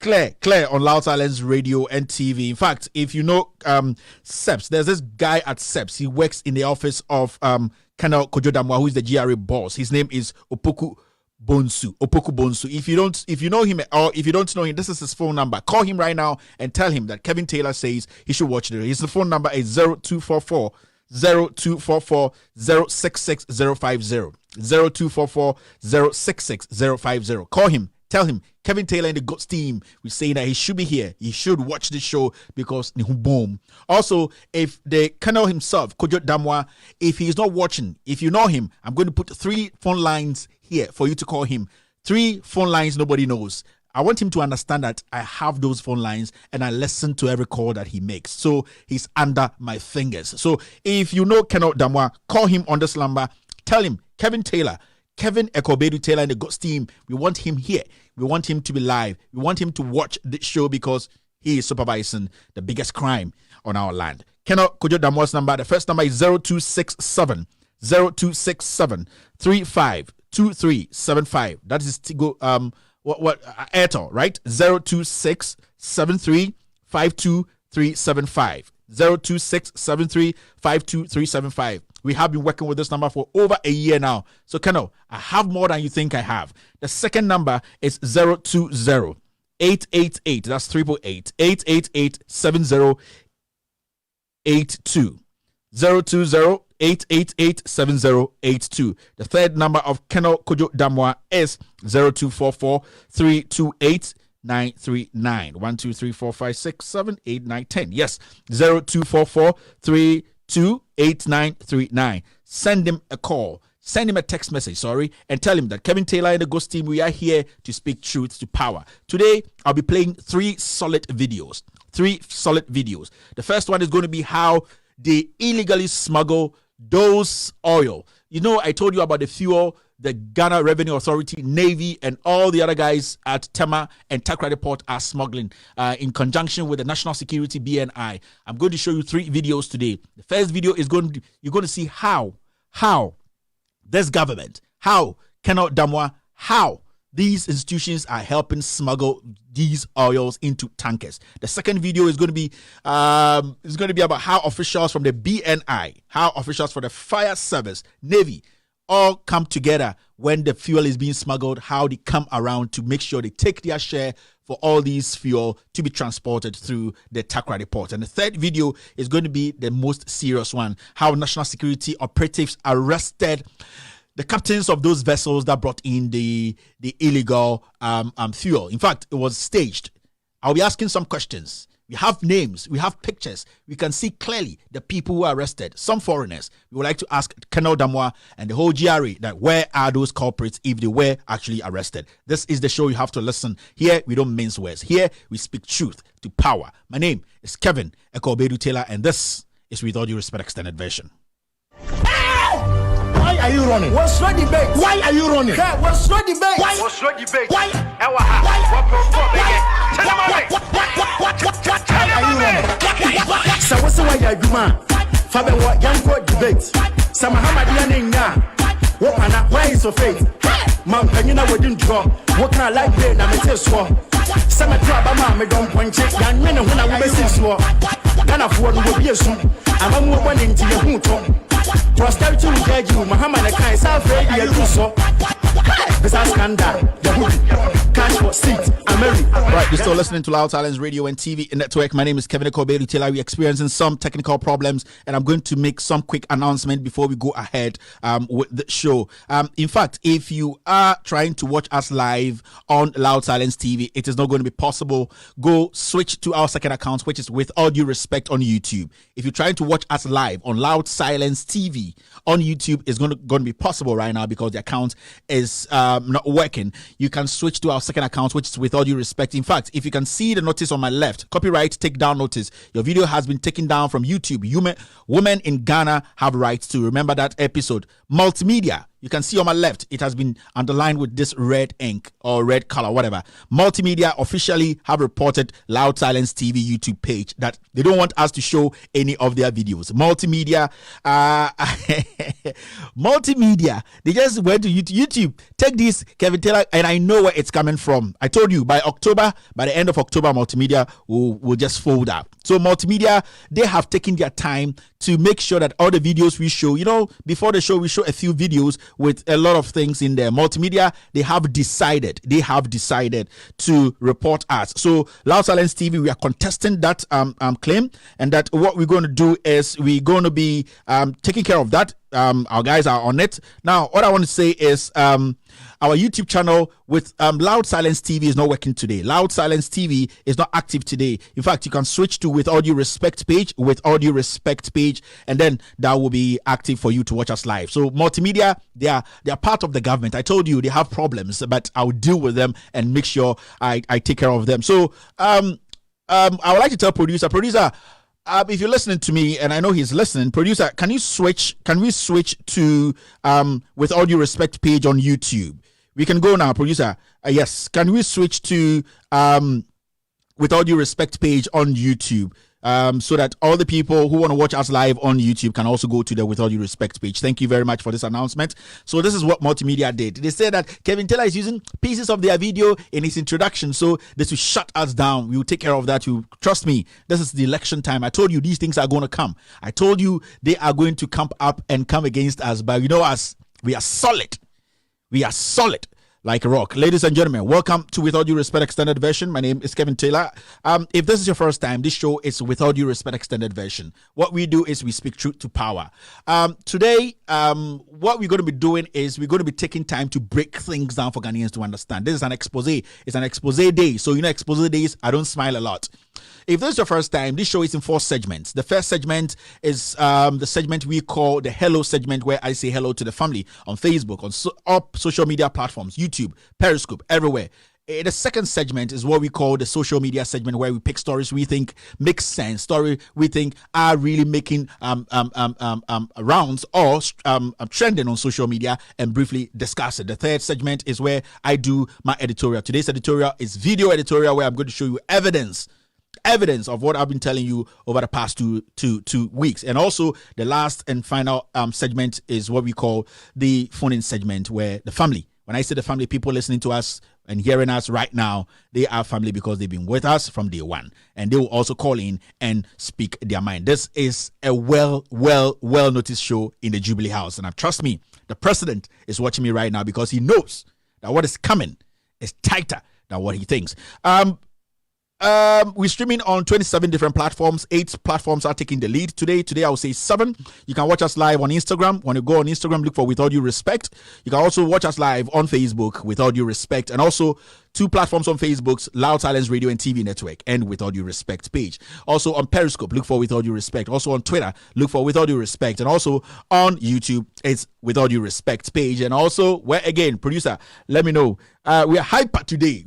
Clear on Loud Silence Radio and TV. In fact, if you know SEPS, there's this guy at SEPS. He works in the office of Colonel Kojo Damwa, who is the GRA boss. His name is Opoku Bonsu. If you know him or if you don't know him, this is his phone number. Call him right now and tell him that Kevin Taylor says he should watch it. His phone number is 0244 0244 066 050. 0244 066 050. Call him. Tell him Kevin Taylor and the GOATS team will say that he should be here. He should watch the show because boom. Also, if the Colonel himself, Kojo Damwa, if he is not watching, if you know him, I'm going to put 3 phone lines here for you to call him. 3 phone lines nobody knows. I want him to understand that I have those phone lines and I listen to every call that he makes. So he's under my fingers. So if you know Colonel Damwa, call him on this number. Tell him Kevin Ekobedu Taylor and the GOATS team, we want him here. We want him to be live. We want him to watch the show because he is supervising the biggest crime on our land. Colonel Kojo Damwa's number, the first number is 0267 352375. That is Tigo Airtel, right? 026735235. 026735235. We have been working with this number for over a year now. So, Colonel, I have more than you think I have. The second number is 020 888. That's 888 888 7082. 020 888 7082. The third number of Colonel Kojo Damwa is 0244 328 939. 1 2 3 4 5 6 7 8 9 10. Yes, 0244 328 939. Send him a call. Send him a text message, and tell him that Kevin Taylor and the GOATS team, we are here to speak truth to power. Today, I'll be playing 3 solid videos. The first one is going to be how they illegally smuggle those oil. You know, I told you about the fuel the Ghana Revenue Authority, Navy, and all the other guys at Tema and Takrady Port are smuggling in conjunction with the National Security BNI. I'm going to show you 3 videos today. The first video is you're going to see how this government, how Colonel Damwa, how these institutions are helping smuggle these oils into tankers. The second video is going to be about how officials from the BNI, how officials for the fire service, Navy, all come together when the fuel is being smuggled, how they come around to make sure they take their share for all these fuel to be transported through the Takrady Port. And the third video is going to be the most serious one, how national security operatives arrested the captains of those vessels that brought in the illegal fuel. In fact, it was staged. I'll be asking some questions. We have names, we have pictures. We can see clearly the people who are arrested, some foreigners. We would like to ask Colonel Damwa and the whole GRA that where are those culprits if they were actually arrested? This is the show you have to listen. Here, we don't mince words. Here, we speak truth to power. My name is Kevin Ekobedu Taylor, and this is With All Due Respect Extended Version. Why are you running? What's your debate? Why are you running? What's your debate? What's your debate? Why? Why are you running? So what's the way you do, man? Fabe what young court debate? Some Muhammad Yana. What man? Why is so fake? Man, you know what didn't draw? What can I like? I'm a test war. Some drop a man, don't point it. Young men when I was in war. Ghana for will be a soon. I'm a woman into your hood. Prosperity will judge you, Muhammad and Kai South Radio do so. This is scandal. Cash for seat, Right, you're still listening to Loud Silence Radio and TV Network. My name is Kevin Ekobedu Taylor. We're experiencing some technical problems, and I'm going to make some quick announcement before we go ahead with the show. In fact, if you are trying to watch us live on Loud Silence TV, it is not going to be possible. Go switch to our second account, which is With All Due Respect on YouTube. If you're trying to watch us live on Loud Silence TV on YouTube, it's going to be possible right now because the account is not working. You can switch to our second account, which is With All Due Respect. In fact, if you can see the notice on my left, copyright takedown notice, your video has been taken down from YouTube. Women in Ghana have rights to remember that episode. Multimedia, You can see on my left, it has been underlined with this red ink or red color, whatever. Multimedia officially have reported Loud Silence TV YouTube page that they don't want us to show any of their videos. Multimedia, Multimedia, they just went to YouTube. Take this, Kevin Taylor, and I know where it's coming from. I told you, by the end of October, Multimedia will just fold up. So Multimedia, they have taken their time to make sure that all the videos we show, before the show, we show a few videos with a lot of things in there. Multimedia, they have decided to report us. So Loud Silence TV, we are contesting that claim, and that what we're going to do is we're going to be taking care of that. Our guys are on it. Now, what I want to say is our YouTube channel with Loud Silence TV is not working today. Loud Silence TV is not active today. In fact, you can switch to With All Due Respect page, and then that will be active for you to watch us live. So Multimedia, they are part of the government. I told you they have problems, but I'll deal with them and make sure I take care of them. So I would like to tell producer, if you're listening to me, and I know he's listening, producer, can we switch to With All Due Respect page on YouTube? We can go now, producer. Yes, can we switch to With All Due Respect page on YouTube? So that all the people who want to watch us live on YouTube can also go to the With All Due Respect page. Thank you very much for this announcement. So this is what Multimedia did. They said that Kevin Taylor is using pieces of their video in his introduction, so this will shut us down. We will take care of that. You trust me. This is the election time. I told you these things are going to come. I told you they are going to come up and come against us. But you know us, we are solid. We are solid like a rock. Ladies and gentlemen, welcome to With All Due Respect Extended Version. My name is Kevin Taylor. If this is your first time, this show is With All Due Respect Extended Version. What we do is we speak truth to power. Today, what we're going to be doing is we're going to be taking time to break things down for Ghanaians to understand. This is an expose. It's an expose day. So, expose days, I don't smile a lot. If this is your first time, this show is in 4 segments. The first segment is the segment we call the Hello segment, where I say hello to the family on Facebook, on all social media platforms, YouTube, Periscope, everywhere. The second segment is what we call the social media segment, where we pick stories we think make sense, story we think are really making rounds or trending on social media, and briefly discuss it. The third segment is where I do my editorial. Today's editorial is video editorial, where I'm going to show you evidence of what I've been telling you over the past two weeks. And also the last and final segment is what we call the phone-in segment, where the family, when I say the family, people listening to us and hearing us right now, they are family because they've been with us from day one, and they will also call in and speak their mind. This is a well noticed show in the Jubilee House, and trust me, the president is watching me right now because he knows that what is coming is tighter than what he thinks. We're streaming on 27 different platforms. 8 platforms are taking the lead today. Today, I will say 7. You can watch us live on Instagram. When you go on Instagram, look for With All Due Respect. You can also watch us live on Facebook, With All Due Respect. And also 2 platforms on Facebook's Loud Silence Radio and TV Network and With All Due Respect page. Also on Periscope, look for With All Due Respect. Also on Twitter, look for With All Due Respect. And also on YouTube, it's With All Due Respect page. And also, where again, producer, let me know. We are hyper today.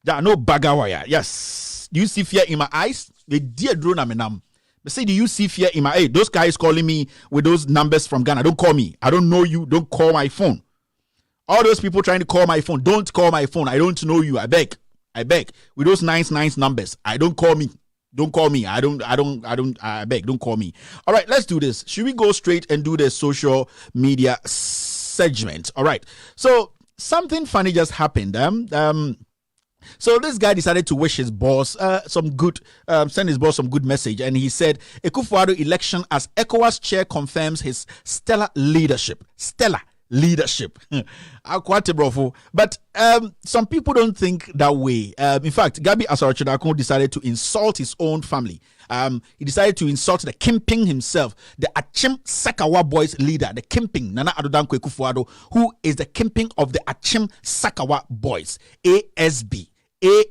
No bagawaya. Yes. Do you see fear in my eyes? The dear drone amenam. But say, do you see fear in my eyes? Those guys calling me with those numbers from Ghana. Don't call me. I don't know you. Don't call my phone. All those people trying to call my phone. Don't call my phone. I don't know you. I beg. With those nice numbers. Don't call me. Don't call me. I beg. Don't call me. All right, let's do this. Should we go straight and do the social media segment? All right. So something funny just happened. So this guy decided to wish his boss send his boss some good message, and he said, Akufo-Addo election as ECOWAS chair confirms his stellar leadership. But some people don't think that way. In fact, Gabi Asarachidakun decided to insult his own family. He decided to insult the Kimping himself, the Achim Sakawa boys leader, the Kimping, Nana Addo Dankwa Akufo-Addo, who is the Kimping of the Achim Sakawa boys, ASB, A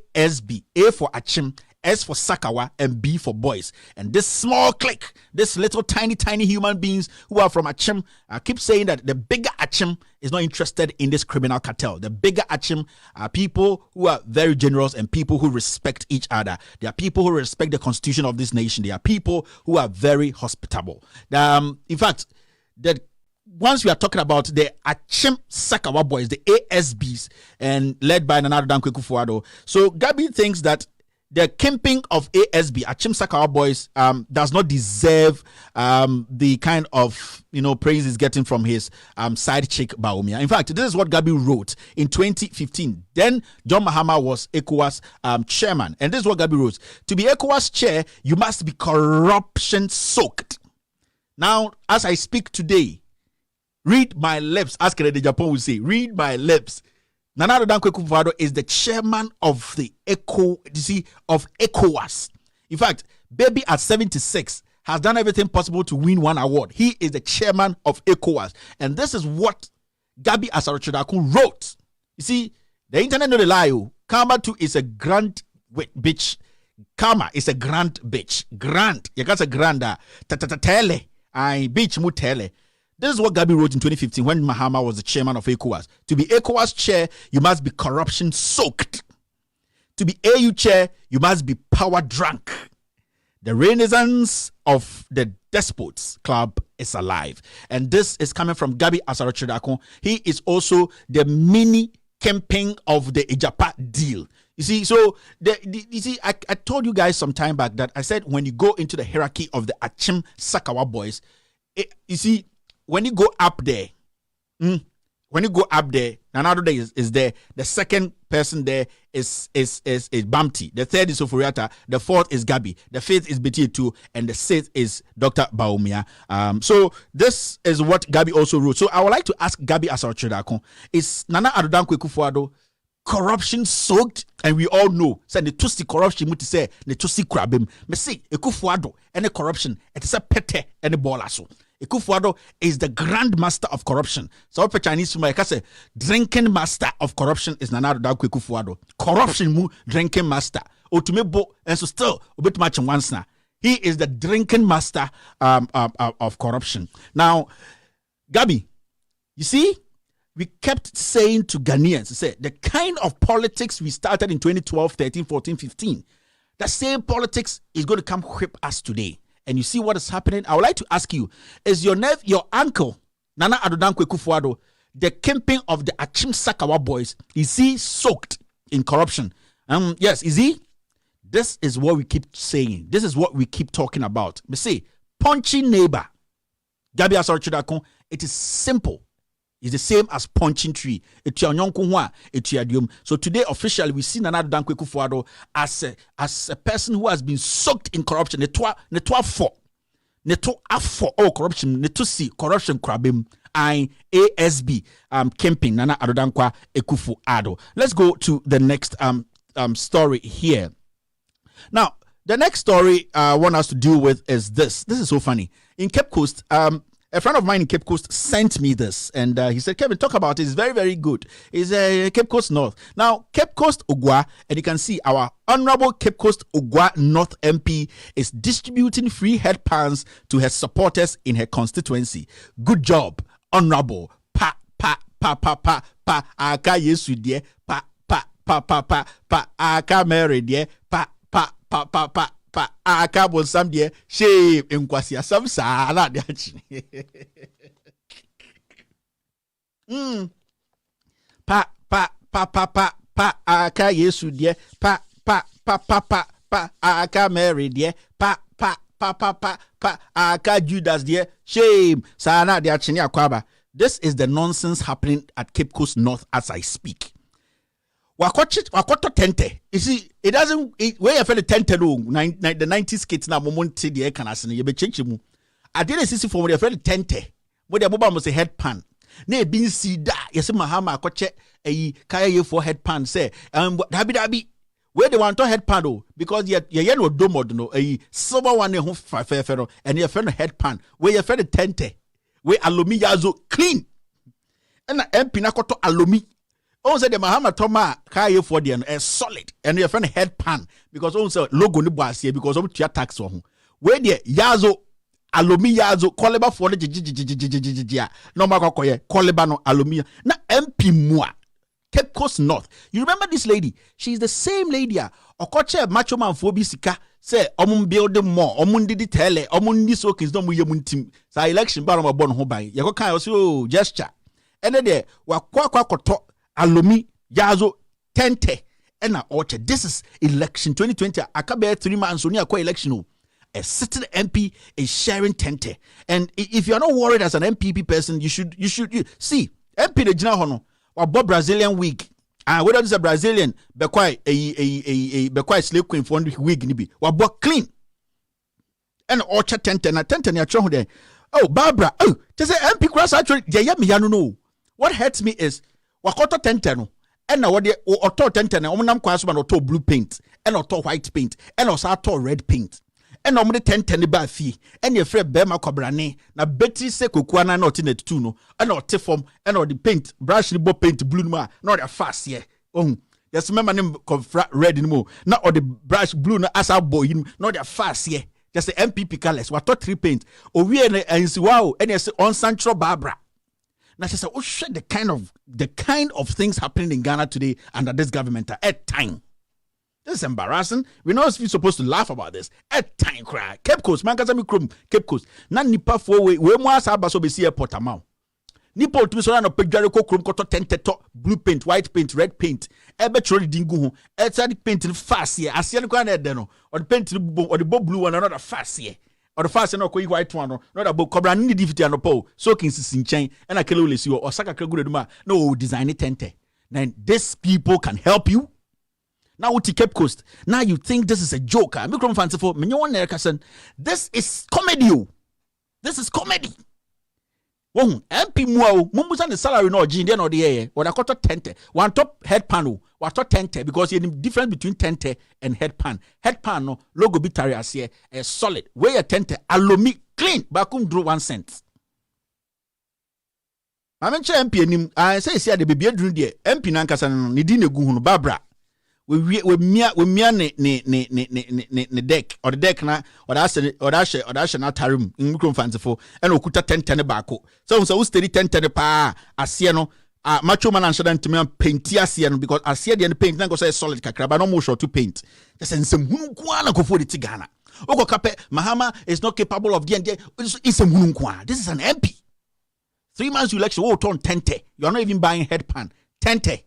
for Achim, S for Sakawa, and B for boys. And this small clique, this little tiny human beings who are from Achim, keep saying that the bigger Achim is not interested in this criminal cartel. The bigger Achim are people who are very generous and people who respect each other. They are people who respect the constitution of this nation. They are people who are very hospitable. In fact, once we are talking about the Achim Sakawa boys, the ASBs, and led by Nana Addo Dankwa Akufo-Addo. So Gabi thinks that the camping of ASB, Achim Sakawa boys, does not deserve the kind of praise he's getting from his side chick Bawumia. In fact, this is what Gabi wrote in 2015. Then John Mahama was ECOWAS chairman, and this is what Gabi wrote: "To be ECOWAS chair, you must be corruption soaked." Now, as I speak today, read my lips, as Kennedy Japan would say, read my lips. Nana Addo Dankwa Akufo-Addo is the chairman of the of ECOWAS. In fact, baby at 76 has done everything possible to win one award. He is the chairman of ECOWAS. And this is what Gabi Asaro-Chodakun wrote. You see, the internet no lie. Karma too is a grand bitch. Karma is a grand bitch. Grand. You got a granda. Tele. I bitch mu tele. This is what Gabi wrote in 2015 when Mahama was the chairman of ECOWAS. To be ECOWAS chair, you must be corruption soaked. To be AU chair, you must be power drunk. The renaissance of the despots club is alive. And this is coming from Gabi Asaro-Chodakun. He is also the mini campaign of the Ijapa deal. You see, so I told you guys some time back that I said when you go into the hierarchy of the Achim Sakawa boys, you see, when you go up there, Nana Addo is there. The second person there is Bamti. The third is Oforiata. The fourth is Gabi. The fifth is Betty too, and the sixth is Dr. Bawumia. So this is what Gabi also wrote. So I would like to ask Gabi Asaro-Chodakun: is Nana Addo Dankwa Akufo-Addo corruption soaked? And we all know, say the tusi corruption, muti say the tusi krabim. Me say Akufo-Addo any corruption, it is a pete any bolaso. Akufo-Addo is the grandmaster of corruption. So what Chinese people can say, drinking master of corruption is Nana Addo Dankwa Akufo-Addo. Corruption mu drinking master. Otumebo and so still a bit much once now. He is the drinking master of corruption. Now, Gabi, you see, we kept saying to Ghanaians, say the kind of politics we started in 2012, 13, 14, 15, that same politics is going to come whip us today. And you see what is happening. I would like to ask you: is your uncle Nana Addo Dankwa Akufo-Addo, the kingpin of the Achim Sakawa boys, is he soaked in corruption? Yes, is he? This is what we keep saying. This is what we keep talking about. We say punching neighbor. Gabi Asaro-Chodakun, it is simple. It's the same as punching tree. So today, officially, we see Nana Addo Dankwa Akufo-Addo as a person who has been soaked in corruption. Corruption. Corruption krabim. ASB camping Nana Addo Dankwa Akufo-Addo. Let's go to the next story here. Now, the next story I want us to deal with is this. This is so funny. In Cape Coast, a friend of mine in Cape Coast sent me this, and he said, Kevin, talk about it. It's very, very good. It's Cape Coast North. Now, Cape Coast Ogwa, and you can see our Honorable Cape Coast Ogwa North MP is distributing free headpans to her supporters in her constituency. Good job, Honorable. Aka yesu die, aka Mary die, aka bonsam die, shame enkwasi asam sala de achi. Aka yesu die, aka Mary die, aka Judas die, shame sala de achi ni akwaba. This is the nonsense happening at Cape Coast North as I speak. Wakoto tente. You see, it doesn't. Where you feel the tente the 90s kids now moment the air canasini. You be change mu. I didn't see for where you feel the tente. Where the mobile must a headpan. Ne bin see that. You see Mahama koche a kaya for headpan say. Dabi. Where they want to headpan though, because you no domo no a silver one who fair and you feel the headpan. Where you feel the tente. Where alomi yazo clean. And MP na koto alomi. On said the Mahama Toma Kaye for the solid and your friend head pan because also logo ni boss here because of your tax on where the Yazo Alumi Yazo Koleba for the no Makoye Koleba no Alumia na MP Mua Cape Coast North. You remember this lady? She's the same lady. Okoche macho man phobi sika say build more didi tele ndi so kins no mu yemuntim sa election ba no bon ho ban ye ko kan so gesture ene de wa kwa koto alomi yazo tente ena oche. This is election 2020 akabe 3 months oni akwa election. A sitting MP is sharing tente, and if you are not worried as an MPP person, you should see MP the jina hono or Bob Brazilian wig. And whether it's a Brazilian, be quite a slave queen for wig nibi. Wa bo clean. And ocha tente na tente ni acho there. Oh Barbara, oh just say MP cross actually yeah me ya no. What hurts me is wakoto tente no. And now what the auto tente na omunam kwa so na auto blue paint and auto white paint and also auto red paint. And normally 10 ba fee and your friend Bema Cobrane na Betty se kukuana not in it too no and or form and or the paint brush the paint blue ma not a fast yeah. Oh yes, remember name red anymore. Not or the brush blue na as our boy not a fast yeah. Just the MPP colors what 3 paint or we and see wow and yes on Sancho Barbara. Now she said, oh shit, the kind of things happening in Ghana today under this government at time. This is embarrassing. We're not supposed to laugh about this. At time cry. Cape Coast, man, kasa mi krum. Cape Coast. Na nipa for we mo asa baso be see airport amount. Nipa to be so na pejare ko krum koto tente to blue paint, white paint, red paint. Ebe chori dingu ho. Etsadi paint fast here. Asia ko na de no. Or the paint or the blue one another fast here. Or the fast no ko white one no. Not about cobra ni difficulty no po. So king sin chain and akele ole si or saka kregure duma. No design tente. Then these people can help you. Now with Cape Coast, now you think this is a joke. This is comedy. This is comedy. Wong MP Muao, Mumbusan the salary no Jin no the air. What I call tente. One top head panel. What tente because you the difference between tente and head pan. Head pan no logo bitari as here a solid. Where your tente alomi clean. Bakum drew 1 cent. I mention MP nim. I say the baby drew the MP nankasan ni dine guhunu Barbara. We deck or the deck na or that's na tarum in micro fanciful and okuta 10 baako so steady 10 pa asie no macho man answer to me paint asie no because asie the paint na go say solid kakra but no more short to paint just nsem hunu kwa na go for the Tigana oko kape Mahama is not capable of getting it's hunu kwa. This is an MP 3 months election oh turn 10 you are not even buying head pan 10.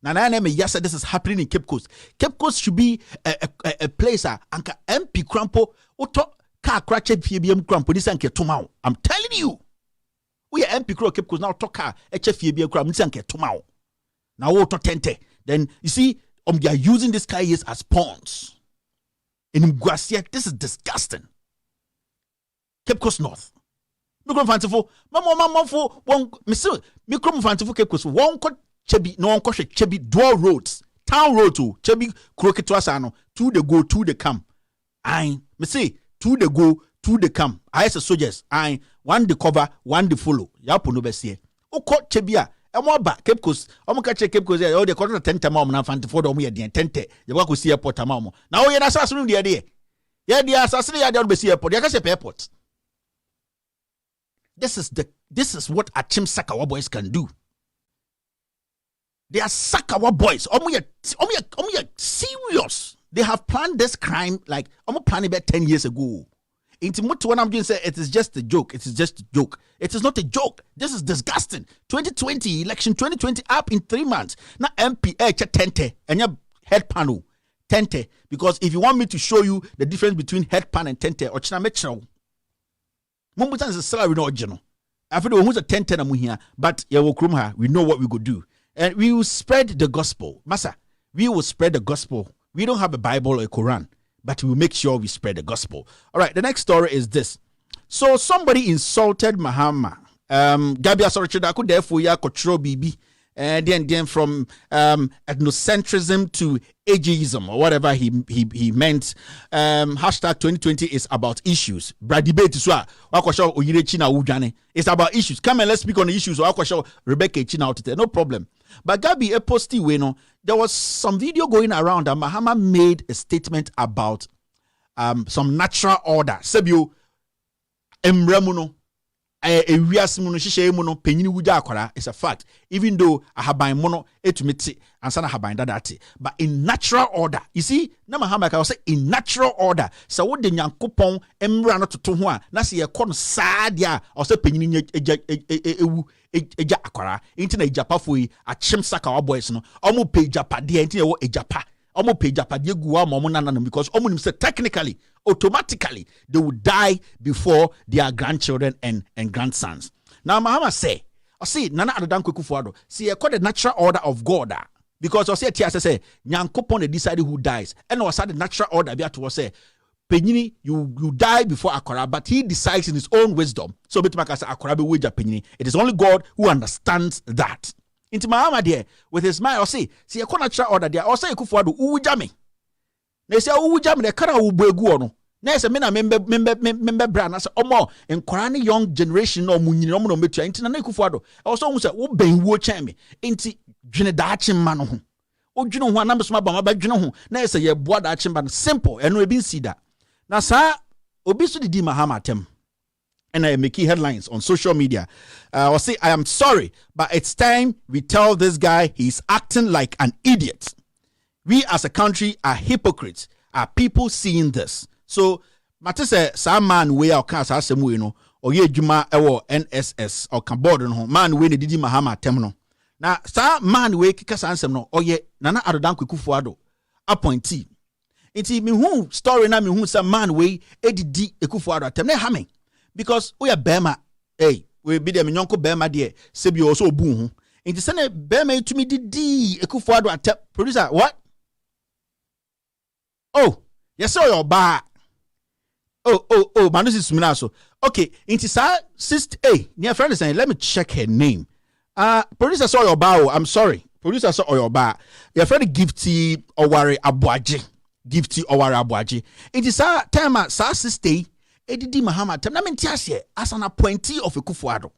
Yes, this is happening in Cape Coast. Cape Coast should be a place anka MP Crampo auto car crash FBM Crampo this anke tomao. I'm telling you. We are MP Cape Coast now talk car HFBM Crampo this anke tomao. Now auto tente. Then you see they are using this car as pawns. In Mguasia, this is disgusting. Cape Coast North. Micro fanciful. Mama for one Mr. Micro fanciful Cape Coast. One could Chebi no one Chebi dual roads, town road to Chebi Kroketwasano, to the go, to the come. I me say to the go, to the come. I as a soldiers, I one the cover, one the follow. Yapo no besie. O court Chebia, and more back Cape Coast. I'm catch Cape Coast. Oh, the quarter 10 tamam now fanti for the the 10. You walk with see airport tamamo. Now you're assassin the idea. Yeah, the assassin ya don't be see airport. You can say airport. This is what Achim Sakawa boys can do. They are Sakawa boys. Serious. They have planned this crime like planned about 10 years ago. Into what I'm doing say it is just a joke. It is just a joke. It is not a joke. This is disgusting. 2020 election 2020 up in 3 months. Now MP tente and your head panel tente because if you want me to show you the difference between head pan and tente or china metro. Mumbutan is a salary no original. I feel who's a tente na here, but yeah we know what we could do. And we will spread the gospel. Massa, we will spread the gospel. We don't have a Bible or a Quran, but we will make sure we spread the gospel. All right, the next story is this. So somebody insulted Mahama. Gabi Asorochida could therefore ya control BB. And then from ethnocentrism to ageism or whatever he meant. Hashtag 2020 is about issues. Debate is it's about issues. Come and let's speak on the issues. Rebecca China out there, no problem. But Gabi a posty way, there was some video going around that Mahama made a statement about some natural order. Sebio Emremuno. It's a fact, even though I have by mono etumiti and sana have by that. But in natural order, you see, Namahama I say in natural order. So what the Yankupon Emrano to Tuhua, Nasi a con sadia or say penny eja aquara, internet japafui, a chimsaka or boys no, almost pay japa, the entire japa. Almost pay japa, because almost said technically, automatically, they will die before their grandchildren and grandsons. Now, Mahama say, I see, Nana Adan Kukufuado, see, I call the natural order of God. Because I say, say, Nyankopon they decide who dies. And I said the natural order, be to say, Penini, you die before Akora, but he decides in his own wisdom. So, Betmaka say, Akora be wager Penini. It is only God who understands that. Into Mahama there, with his mind, or see, a natural order there, or say, Kufuado, who jami. They say, who jam the cara will be good. Nessa mena member brand as omo in Korani young generation or muninomo metu internet kufuado. Also say wo ben wo chemi enti dwene daachim ma no ho. O dwene ho anam so ma ba ma dwene ho. Na say ye boa daachim ba simple eno e bin si da. Na sa obi so didi Mahama tem. And I make headlines on social media. Or say I am sorry, but it's time we tell this guy he's acting like an idiot. We as a country are hypocrites. Are people seeing this? So, Mate say, some man way or cast as a muino, or ye juma ewo NSS or Cambodian home, man way the Didi Mahama temno. Now, some man way kikas answer no, or ye Nana Adodan Kufuado, appointee. It's me who story na me who some man way edidi Ekufuado temne hamming. Because we are Bema, hey, we be them yonko Bema dear, Sebi also boom. In the Senate, Bema to me didi Ekufuado at producer, what? Oh, yes, sir, your bar. Oh, man, this is Minaso. Okay, into sister, hey, near friend is saying, let me check her name. Producer saw your bar. I'm sorry. Producer saw your bar. Your friend Gifty Owari Abuaji. Gifty Owari Abuaji. It is our time at sister, Eddie Mahama. Temnamentiasia as an appointee of a Kufuado.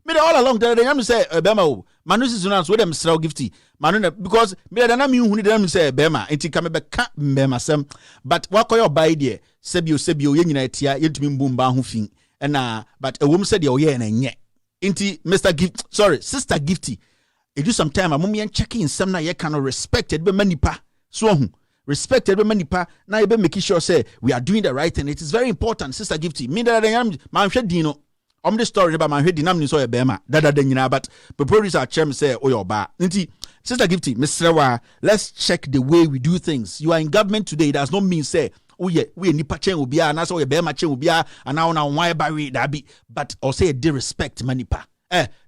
Me all along there, they say, Bema, Manus is not with them, Strow Gifty. Manuna, because me than I'm you who didn't say Bema, and he come back Bema some. But what call your by dear? Sebio, United, yet me boom bang fin. And but a woman said, oh, yeah, and yet. Inti Mr. Gift, sorry, Sister Gifty. It do some time, a mummy and checking some na ye cannot respected be many pa. So respected be many pa. Now you be making sure say we are doing the right thing. It is very important, Sister Gifty. Me that I am man dino. The story about my head dinam so a bema dada denyina but the producer chem say oh your ba nti Sister Gifty Mr. Wa, let's check the way we do things. You are in government today, it does not mean say oh yeah we nipa chen obi a na so we bema chen obi a and now why by we that be but or say de respect manipa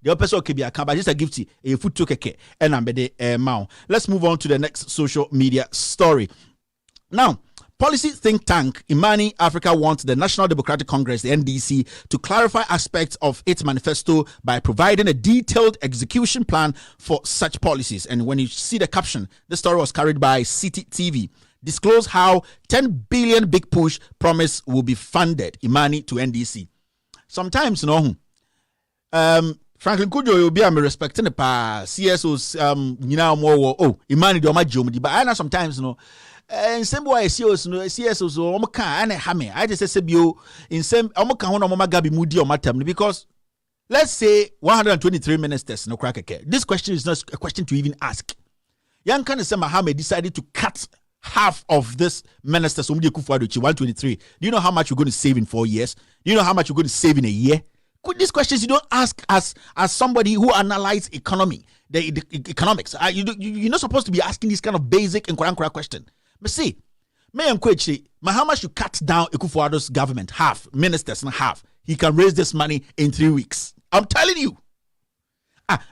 the person okay be account but Sister Gifty a foot to keke and am be the mount. Let's move on to the next social media story. Now, policy think tank Imani Africa wants the National Democratic Congress, the NDC, to clarify aspects of its manifesto by providing a detailed execution plan for such policies. And when you see the caption, the story was carried by City TV. Disclose how 10 billion big push promise will be funded, Imani to NDC. Sometimes, Franklin Kujo will be respecting the CSOs, Imani do my jomdi, but I know sometimes, and same way CSOs omoka ane hame I just say bio in same omoka hono mama gabi mudi o matam because let's say 123 ministers no crack. This question is not a question to even ask. Young can say Mahame decided to cut half of this ministers 123. Do you know how much you're going to save in 4 years? Do you know how much you're going to save in a year? These questions you don't ask as somebody who analyzes economy, the economics. You're not supposed to be asking this kind of basic and correct question. But see, Mahama should cut down Ekufuado's government half, ministers and half. He can raise this money in 3 weeks. I'm telling you.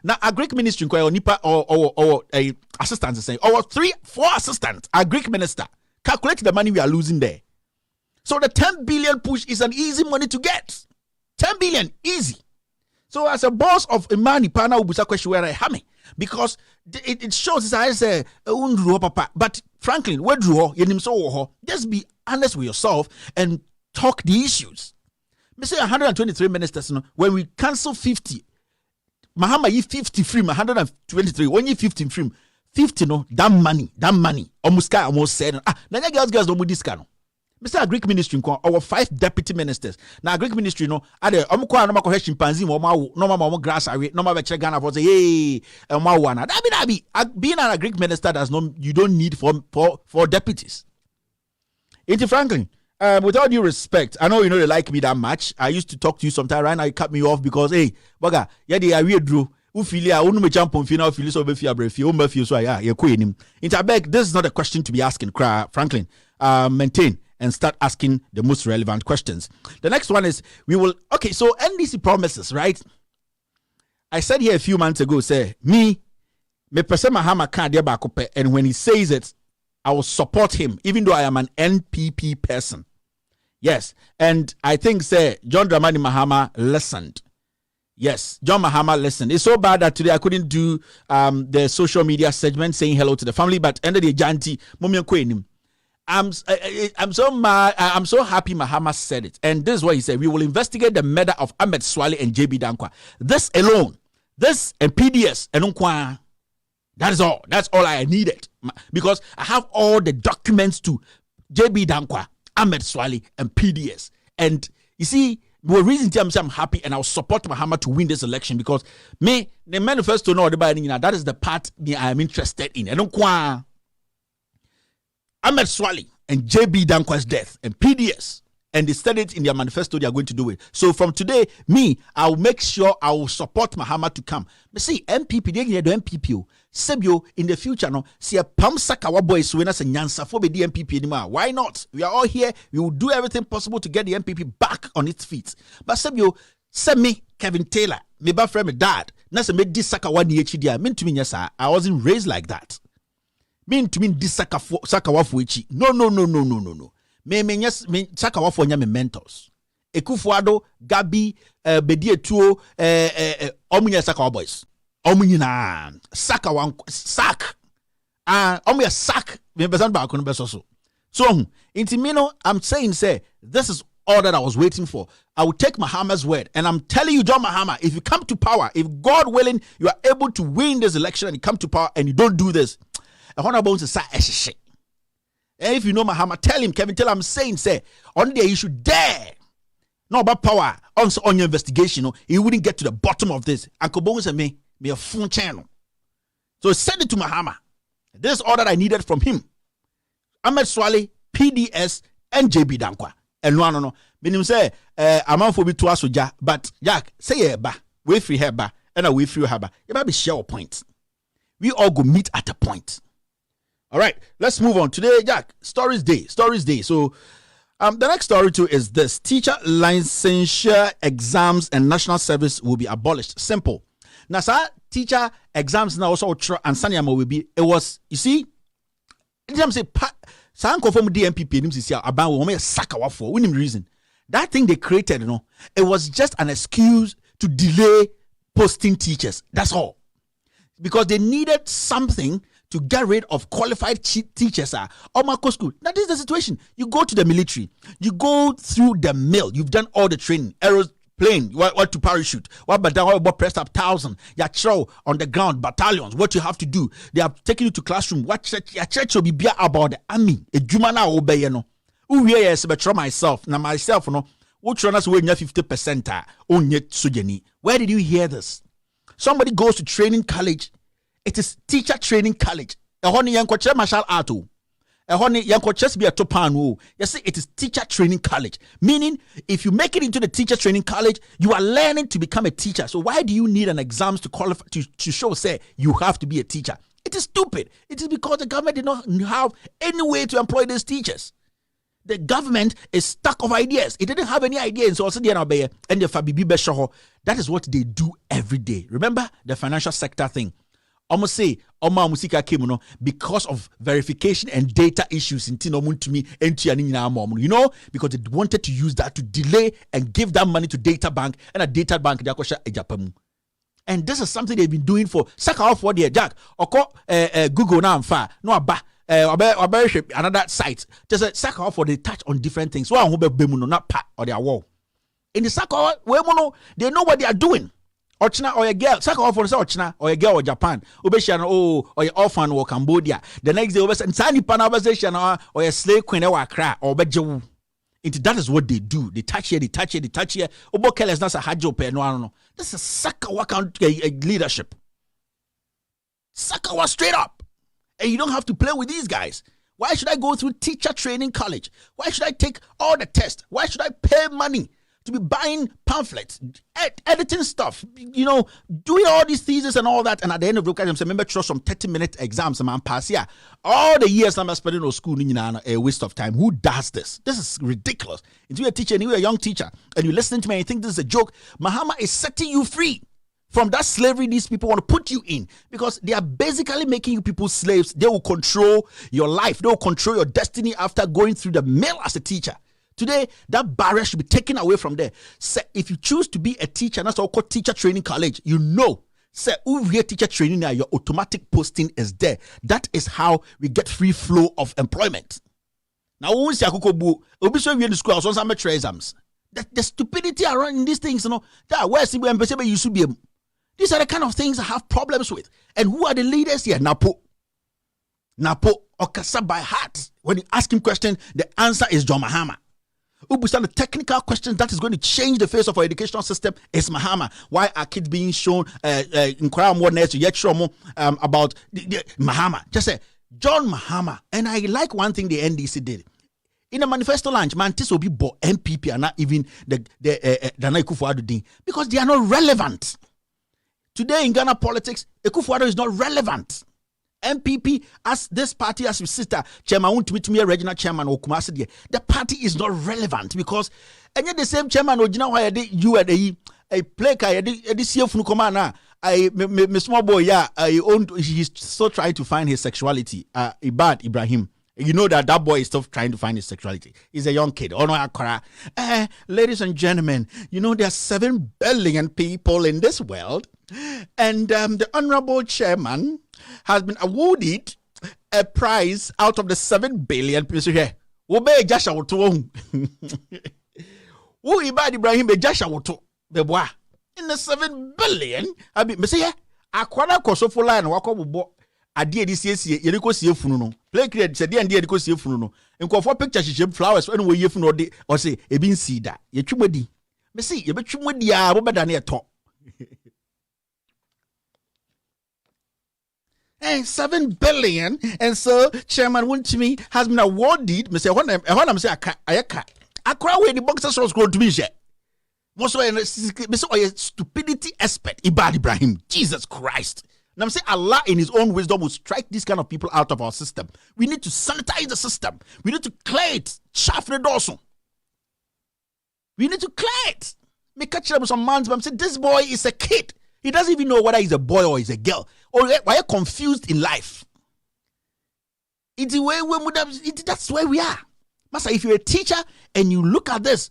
Now a Greek ministry or Nipa or a assistant is saying, or 3-4 assistants, a Greek minister. Calculate the money we are losing there. So the 10 billion push is an easy money to get. 10 billion, easy. So as a boss of Imani Pana Ubusa question where I hame. because it shows as I say papa. But Franklin, where drew just be honest with yourself and talk the issues. Me say 123 ministers, when we cancel 50, Mahama you 50 free, 123, when you 15 free, 50 no, damn money, almost said, then girls no more this kind. Mr. Greek ministry, our 5 deputy ministers. Now, Greek ministry, no, are there? I'm going to chimpanzee, no more grass, no more Ghana for say, hey, and Mawana. That be being a Greek minister does not, you don't need for deputies. Into Franklin, with all due respect, I know you know they like me that much. I used to talk to you sometimes, right now you cut me off because, hey, Baga, yeah, they are weird, Drew. Ufilia, unu champion final fili so be fia brefi, o mafio so ya kwenim. Into beg, this is not a question to be asking, Franklin. Maintain and start asking the most relevant questions. The next one is, so NDC promises, right? I said here a few months ago, say, me person Mahama can't dear bakope, and when he says it, I will support him, even though I am an NPP person. Yes, and I think, say, John Dramani Mahama listened. Yes, John Mahama listened. It's so bad that today I couldn't do the social media segment saying hello to the family, but ended the janti, Mumia Quenim. I'm so mad. I'm so happy Mahama said it. And this is what he said. We will investigate the murder of Ahmed Swale and JB Dankwa. This alone, this and PDS and Unkwa. That is all. That's all I needed. Because I have all the documents to JB Dankwa, Ahmed Swale, and PDS. And you see, the reason I'm happy and I'll support Mahama to win this election because the manifesto that is the part I am interested in. And Unkwa. Ahmed Swale and JB Dankwa's death and PDS, and they said it in their manifesto, they are going to do it. So from today, I'll make sure I will support Mahama to come. But see, MPP, they get the MPP. Sebio in the future, no, see a pam sakawa boys when us a nyansa for the MPP anymore. Why not? We are all here. We will do everything possible to get the MPP back on its feet. But Sebio, send me Kevin Taylor, me ba friend, my dad. Nasa me this sakawa ni HDI. Mean to me, yes, I wasn't raised like that. Mean to mean this sakawafu ichi. No. Me yes me sakawafu nya me mentors. Ekufuado, Gabi, Bedie Tuo, Omunya Sakawa boys. Omunya Sakawan sack. Omunya sack. Me besan ba kono beso so. So, intimino, I'm saying say this is all that I was waiting for. I will take Mahama's word, and I'm telling you, John Mahama, if you come to power, if God willing, you are able to win this election and you come to power and you don't do this. And if you know Mahama, tell him, Kevin, I'm saying, say, on there you should dare. No about power on your investigation. No, he wouldn't get to the bottom of this. And Kobongo said, me a phone channel. So send it to Mahama. This is all that I needed from him. Ahmed Swale, PDS, and JB Dankwa. And no. Meaning say, I'm on for me to ask you, but Jack, say ba, wait free her ba, and I wait free her ba. It might be share point. We all go meet at a point. All right, let's move on. Today, Jack, Stories Day. So, the next story too is this. Teacher licensure exams and national service will be abolished. Simple. Now, sir, teacher exams now also and Sanyama will be, it was, you see, I'm saying, Sanko from DMPP, about women sakawa for winning reason. That thing they created, it was just an excuse to delay posting teachers. That's all. Because they needed something to get rid of qualified teachers. School. That is the situation. You go to the military. You go through the mill. You've done all the training. Aeroplane, what to parachute. What press up 1,000. You throw on the ground, battalions. What you have to do. They have taken you to classroom. What church will be about the army. A Jumana obey, Who here is but myself. Now myself, what runners will 50% on yet sujeni. Where did you hear this? Somebody goes to training college. It is teacher training college. Ehoni yankoche martial art. Ehoni yankoche be a topan. You see, it is teacher training college. Meaning, if you make it into the teacher training college, you are learning to become a teacher. So why do you need an exams to qualify to show say you have to be a teacher? It is stupid. It is because the government did not have any way to employ these teachers. The government is stuck of ideas. It didn't have any ideas. So also and that is what they do every day. Remember the financial sector thing. Almost say because of verification and data issues because they wanted to use that to delay and give that money to data bank, and a data bank And this is something they've been doing for the Jack. Or Google now no aba. Another site. There's a sucker for they touch on different things. One who be not part or their wall. In the sucker, they know what they are doing. Ochina or a girl, sucker for Ochina or a girl or Japan. Ubeshan or your orphan or Cambodia. The next day, and Sani Panabazation or a slave queen or a cry or Beju. That is what they do. They touch here, they touch here, they touch here. Obokel is not a hajo pen. No. This is sucker work leadership. Sucker was straight up. And you don't have to play with these guys. Why should I go through teacher training college? Why should I take all the tests? Why should I pay money to be buying pamphlets, editing stuff, doing all these theses and all that? And at the end of the day, I remember some 30-minute exams and I'm pass here. All the years I'm spending in school, a waste of time. Who does this? This is ridiculous. If you're a teacher and you're a young teacher and you're listening to me and you think this is a joke, Mahama is setting you free from that slavery these people want to put you in, because they are basically making you people slaves. They will control your life. They will control your destiny after going through the mill as a teacher. Today, that barrier should be taken away from there. So if you choose to be a teacher, that's all called teacher training college, say, teacher training now, your automatic posting is there. That is how we get free flow of employment. Now, once you go to school, exams. The stupidity around these things, that where you should be. These are the kind of things I have problems with. And who are the leaders here? Napo, Okasa by heart. When you ask him question, the answer is John Mahama. Ubusan, the technical question that is going to change the face of our educational system is Mahama. Why are kids being shown in Quran more next yet about the Mahama? Just say John Mahama. And I like one thing the NDC did. In the manifesto launch, this will be MPP and not even the Nana Akufo-Addo, because they are not relevant. Today in Ghana politics, Akufo-Addo is not relevant. MPP, as this party, as his sister, chairman, won't meet me a regional chairman or Kumasi, the party is not relevant because, and yet the same chairman, you had a play, this year from Komana, my small boy, he's still trying to find his sexuality. Ibad Ibrahim. You know that boy is still trying to find his sexuality. He's a young kid. Ladies and gentlemen, there are 7 billion people in this world. And the honorable chairman has been awarded a prize out of the 7 billion people here. Obey Jasha Woto. Who Ibad Ibrahim be Jasha Woto. Beboa. In the 7 billion, I be say, Aquana Kosofola and Wako Adi edisi yeriko sie funu no play create said and yeriko sie funu no nkofo picture hihye flowers when we yefunu no de or say e bin see da ye twumodi me see ye betwumodi a bo beda na eto and 7 billion. And so Chairman Wontumi has been awarded. Me say when I'm say ayaka akra we the boxers was going to be share most of me say stupidity expert Ibad Ibrahim. Jesus Christ. And I'm saying Allah in his own wisdom will strike these kind of people out of our system. We need to sanitize the system. We need to clear it. Sharpen the dorsal. We need to clear it. Make a challenge some man's but say this boy is a kid. He doesn't even know whether he's a boy or he's a girl. Or why are you confused in life? It's the way that's where we are. Master, if you're a teacher and you look at this,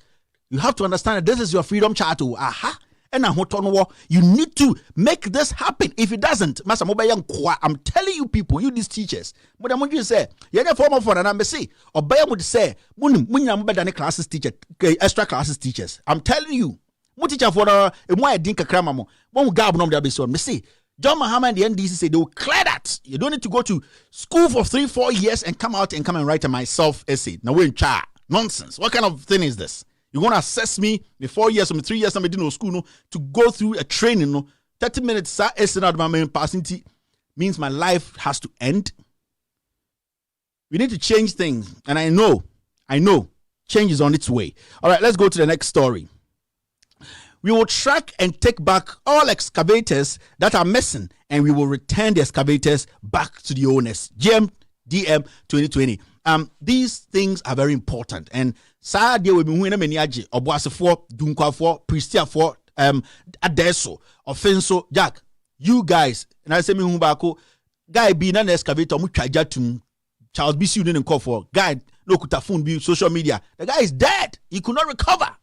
you have to understand that this is your freedom charter. Aha. And you need to make this happen. If it doesn't, I'm telling you people, you these teachers, but I'm going to say, you're the form of one, and I'm say, or Bayer would say, classes teacher, extra classes teachers. I'm telling you, what teacher for a more dinka cramamo, one gab nom there me say, John Mahama and the NDC say they will clear that. You don't need to go to school for 3-4 years and come and write a myself essay. Now we're in charge. Nonsense. What kind of thing is this? You want to assess me the 4 years or 3 years I didn't know school to go through a training 30 minutes passing means my life has to end. We need to change things, and I know change is on its way. All right, let's go to the next story. We will track and take back all excavators that are missing, and we will return the excavators back to the owners. GMDM 2020. These things are very important, and saa deɛ we be hu na mani agye ɔboasefo dunkwafo pristiafo adeso offenso Jack, you guys na say me hu baako guy bi na excavator mu twaja tum Charles BC ne call for guy no kuta phone bi social media, the guy is dead, he could not recover.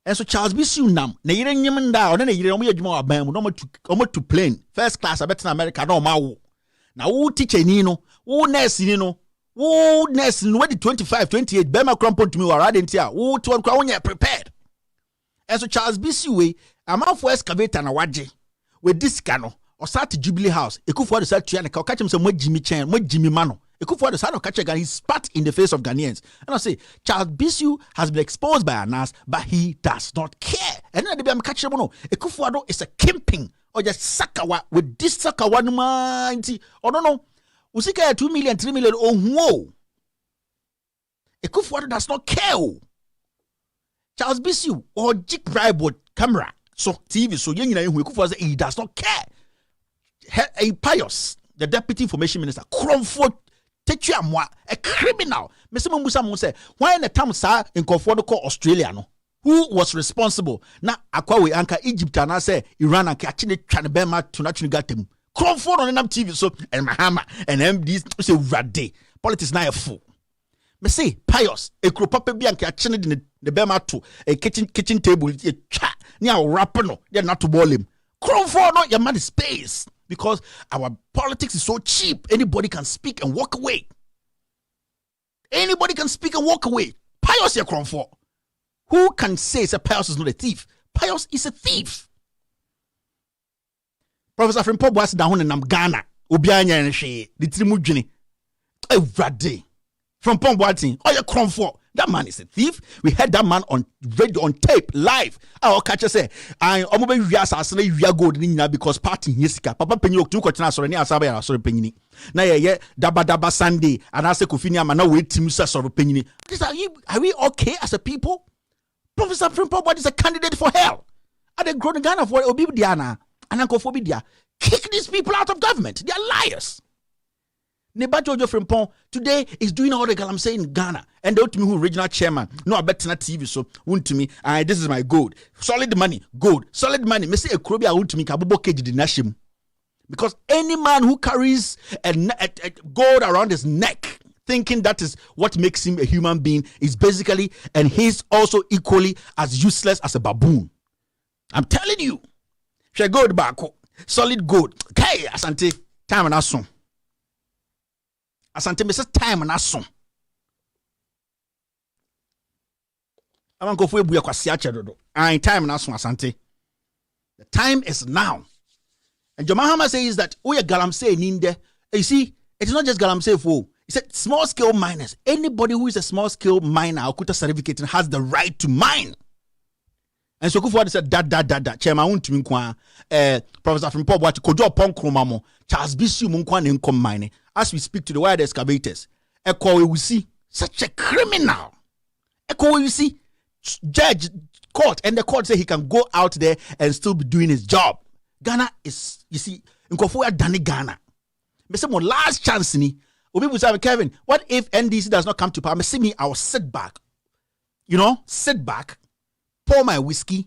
And so Charles Bisu nam na yire nyim nda o na yire omo yadwuma aban mu no omo to plane first class abet in America na omo awo na wo teacher ni no wo nurse ni no wo nurse no we 25 28 be ma crampon to me wa rade ntia wo to nkwa wo prepared. And so Charles Bisu we amafo excavator na waje we disca no or start Jubilee House Ekufuor the start na ka catch him say mo Jimmy Chen mo Jimmy Mano Ekufuor the son of catch Ghana, he spat in the face of Ghanaians. And I say Charles Bisu has been exposed by Anas, but he does not care. And then I'm catching no Ekufuor is a kimping or just sakawa with this sakawa no mind. Oh no usika 2 million 3 million oh whoa. Ekufuor does not care. Charles Bisu or jig bribe with camera so TV so young Ekufuor say he does not care. A Pius, the deputy information minister, Cromford Techuamwa, a criminal. Mr. Mumbusa say, why in the time sir in Confordo call Australia no? Who was responsible? Na akwawe anka Egypt and I say Iran and catching Chanabema to naturally get him. Cromford on TV so and Mahama and MDs say rade. Politics na a fool. Me say Pius, a cropape be and catching in the Bema to a kitchen table, a chat near rapper no, they're not to ball him. Cromford no your money space. Because our politics is so cheap, anybody can speak and walk away. Anybody can speak and walk away. Pius here, Cromford. Who can say Pius is not a thief? Pius is a thief. Professor Frimpong was down in Ghana. Obianya and she, the Trimujini. Every from Pomboatin, oh, yeah, Cromford. That man is a thief. We had that man on radio, on tape, live. Our catcher say, I almost we assassinate we are good because party Yesika. Papa Penny to Kotina sorry, Asaba sorry Penny. Na yeah, Daba Sunday, and I say Kofinia Mana wait to Musa sorry Penny. Are we okay as a people? Professor Frimpong is a candidate for hell. Are they grown Ghana for Obidiana and Ankophobia? Kick these people out of government. They are liars. Nebajojo Frimpong today is doing all the galamsey in Ghana. And they to me who regional chairman. No, I bet not TV. So won't to me. This is my gold. Solid money. Gold. Solid money. Me say a krobia won't to me kabubo keji di nashim. Because any man who carries a gold around his neck, thinking that is what makes him a human being, is basically, and he's also equally as useless as a baboon. I'm telling you. She gold bako. Solid gold. Hey, asante. Time and asun. Asante me say time and aso. Amanko fu ebuya kwase ache dodo. An time na aso asante. The time is now. And Jomahama says that oya galamsey ninde. You see, it is not just galamsey for. He said small scale miners. Anybody who is a small scale miner or kuta certificate has the right to mine. And so Kufuor said that chairman won't me kwa Professor Frimpong what kojo pon kromamo Charles Bisu munkwa ne nkom mine. As we speak to the wild excavators, we see such a criminal. We see judge court and the court say he can go out there and still be doing his job. Ghana is, you see, in Kofoya Dani Ghana. Me say my last chance ni. Obi will say, Kevin, what if NDC does not come to power? Me see me, I will sit back. You know, sit back, pour my whiskey,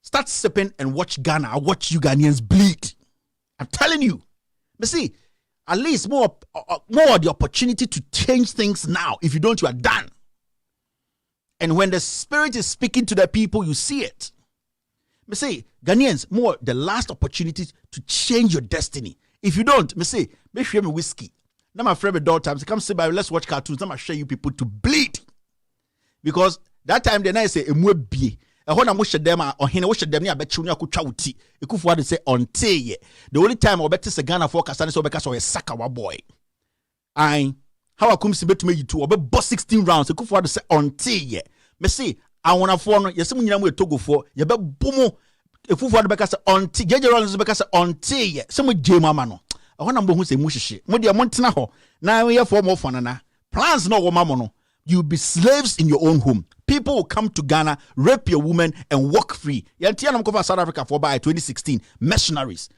start sipping and watch Ghana. I watch you Ghanaians bleed. I'm telling you. Me see, at least more the opportunity to change things now. If you don't, you are done. And when the spirit is speaking to the people, you see it. Me say, Ghanaians, more the last opportunity to change your destiny. If you don't, me say, make sure me whiskey. Now my friend dog times, come sit by, let's watch cartoons. Now I show you people to bleed. Because that time the night say, emwe bie. I want to wish them or he wish them near bet you could chauti. You could want to say on tea. The only time I bet is Ghana forecast and so because of a Sakawa boy. I how I come to bet me you two about boss 16 rounds. You could want to say on tea. Me see, I want to phone yes, someone you know to go for you bet boom. If you want to because on tea, get your rounds because on tea. Some J Mamano. I want to who say mushy. Modia Montana ho. Now we have 4 more fun. Plans no mamono. You'll be slaves in your own home. People will come to Ghana, rape your woman, and walk free. Yantianam cover South Africa for by 2016. Mercenaries.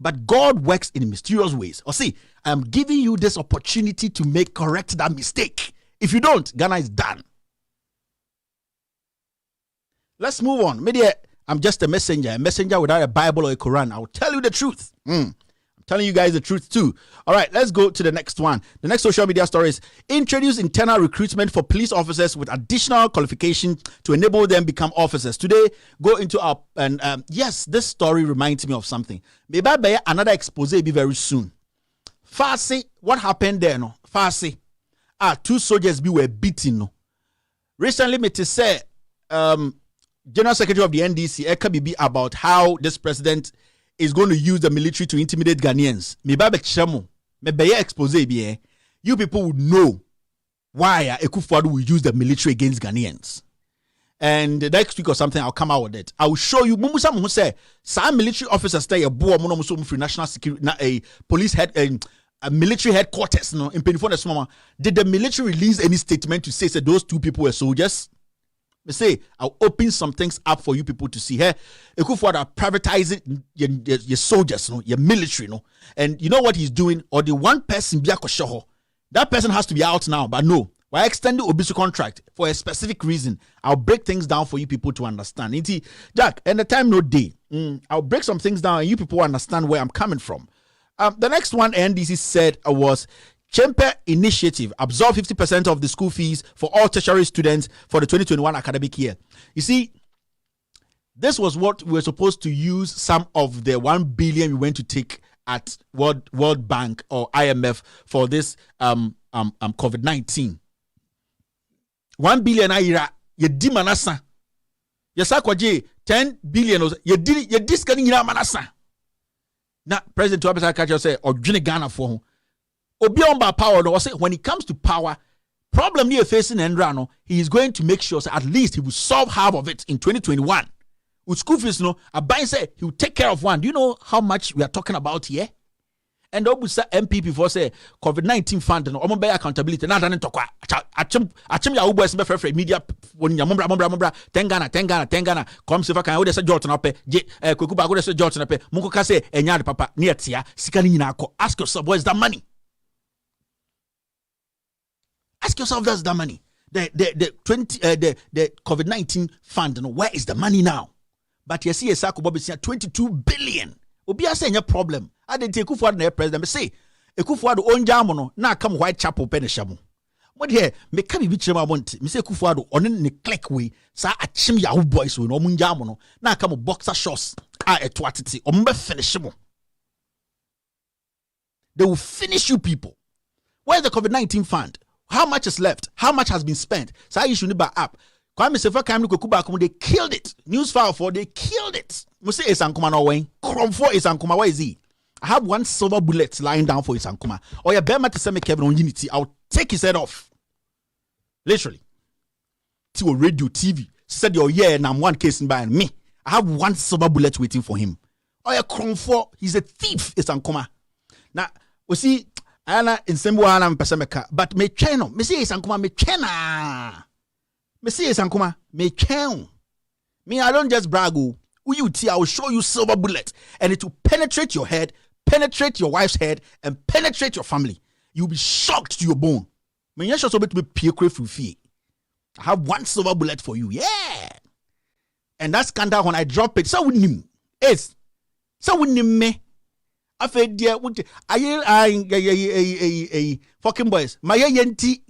But God works in mysterious ways. Or see, I'm giving you this opportunity to correct that mistake. If you don't, Ghana is done. Let's move on. Maybe I'm just a messenger without a Bible or a Quran. I'll tell you the truth. I'm telling you guys the truth too. All right, let's go to the next one. The next social media story is introduce internal recruitment for police officers with additional qualification to enable them become officers. Today, go into our, and yes, this story reminds me of something. Maybe another expose be very soon. Farsi, what happened there? No, Farsi. Two soldiers were beaten. No. Recently, me to say, General Secretary of the NDC, Eka Bibi, about how this president is going to use the military to intimidate Ghanaians. You people would know why Akufo-Addo will use the military against Ghanaians. And the next week or something, I'll come out with it. I will show you. Mumusa who say some military officers stay a board free national security, a police head, a military headquarters. No, in Penifone, did the military release any statement to say those two people were soldiers? They say I'll open some things up for you people to see. Hey, Akufo-Addo privatizing your soldiers, no, your military, no, and you know what he's doing. Or the one person that person has to be out now, but no. We're extending Obisu contract for a specific reason. I'll break things down for you people to understand. Inti, Jack, and the time no day. I'll break some things down and you people understand where I'm coming from. The next one NDC said was Chempe initiative absorb 50% of the school fees for all tertiary students for the 2021 academic year. You see, this was what we were supposed to use some of the 1 billion we went to take at World Bank or IMF for this COVID-19. 1 billion aira ye di manasa ye sakwaje 10 billion ye di scan nyina manasa na president Wabesa Kacho say odwene Ghana for ho obi on ba power no say when it comes to power problem you facing Endra no he is going to make sure so at least he will solve half of it in 2021 with school fees no Abai say he will take care of one. Do you know how much we are talking about here? And Obusa MP before say COVID-19 fund no omo be accountability na dan tokwa achim ya ubo esbe frefre media woni ya mombra tengana come sefa kan wo de say jot na pe je kweku ba go de say jot na pe munko ka say enya de papa na etia sika ni nyina akọ. Ask yourself, where's that money? Ask yourself, where's that money? The COVID-19 fund no, where is the money now? But you see Esako Bobi 22 billion. Obi say nya problem. I didn't take Akufo-Addo na president. Me say Akufo-Addo onjamo no na come Whitechapel penishamo. What here me can be chema want. Me say Akufo-Addo on ne click way sa achim Yahoo boys we no munjamo no na come boxer shorts etwatiti o mbe finish mo. They will finish you people. Where's the COVID-19 fund? How much is left? How much has been spent? Sa you should buy up. Kwame Sefa Kamlu Kokuba, they killed it. News file 4, they killed it. Muse Esankuma no way. Kromfo Esankuma, where is he? I have one silver bullet lying down for Esankuma. Or your bear to send me Kevin on Unity. I'll take his head off. Literally. To a radio, TV. Said your and I'm one case in by me. I have one silver bullet waiting for him. Or your Kromfo, he's a thief, Esankuma. Now, we see, Anna in Sembuana and Pasameka, but me channel, me say Esankuma, me channel. Me say Sankuma, me chen. Me, I don't just brag. I will show you silver bullet, and it will penetrate your head, penetrate your wife's head, and penetrate your family. You'll be shocked to your bone. Me, you should be pure free. I have one silver bullet for you, yeah. And that's scandal when I drop it. So we nim is so we nim me. I feel dear. I fucking boys. My yenti.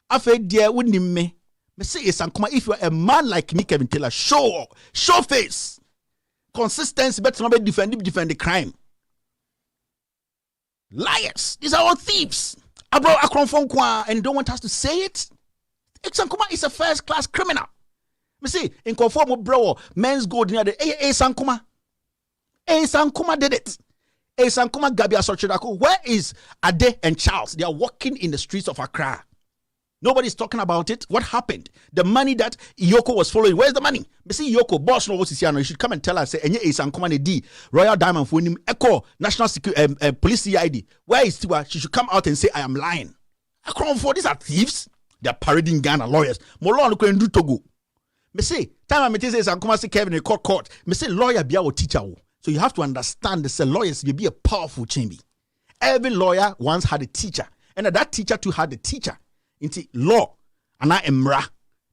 I feel dear. We nim me. Me say Esankuma, if you're a man like me, Kevin Taylor, show face, consistency, better not defend the crime. Liars, these are all thieves. Abro Akronfonkwa, and don't want us to say it. Esankuma is a first-class criminal. Me say in conform with bro, men's gold near the Esankuma. Esankuma did it. Esankuma Gabi Asochidako. Where is Ade and Charles? They are walking in the streets of Accra. Nobody's talking about it. What happened? The money that Yoko was following. Where's the money? Me see Yoko, boss, no, what's you should come and tell us. Say, Enye is Ankomane D, Royal Diamond for him, Echo, National Security, Police CID. Where is Tiwa? She should come out and say, I am lying. Akron for these are thieves. They are parading Ghana lawyers. Molon can do Togo. Me say, time I say Ankoma say Kevin in court. Me say lawyer be our teacher. So you have to understand that say lawyers will be a powerful chamber. Every lawyer once had a teacher, and that teacher too had a teacher. Into law and I emra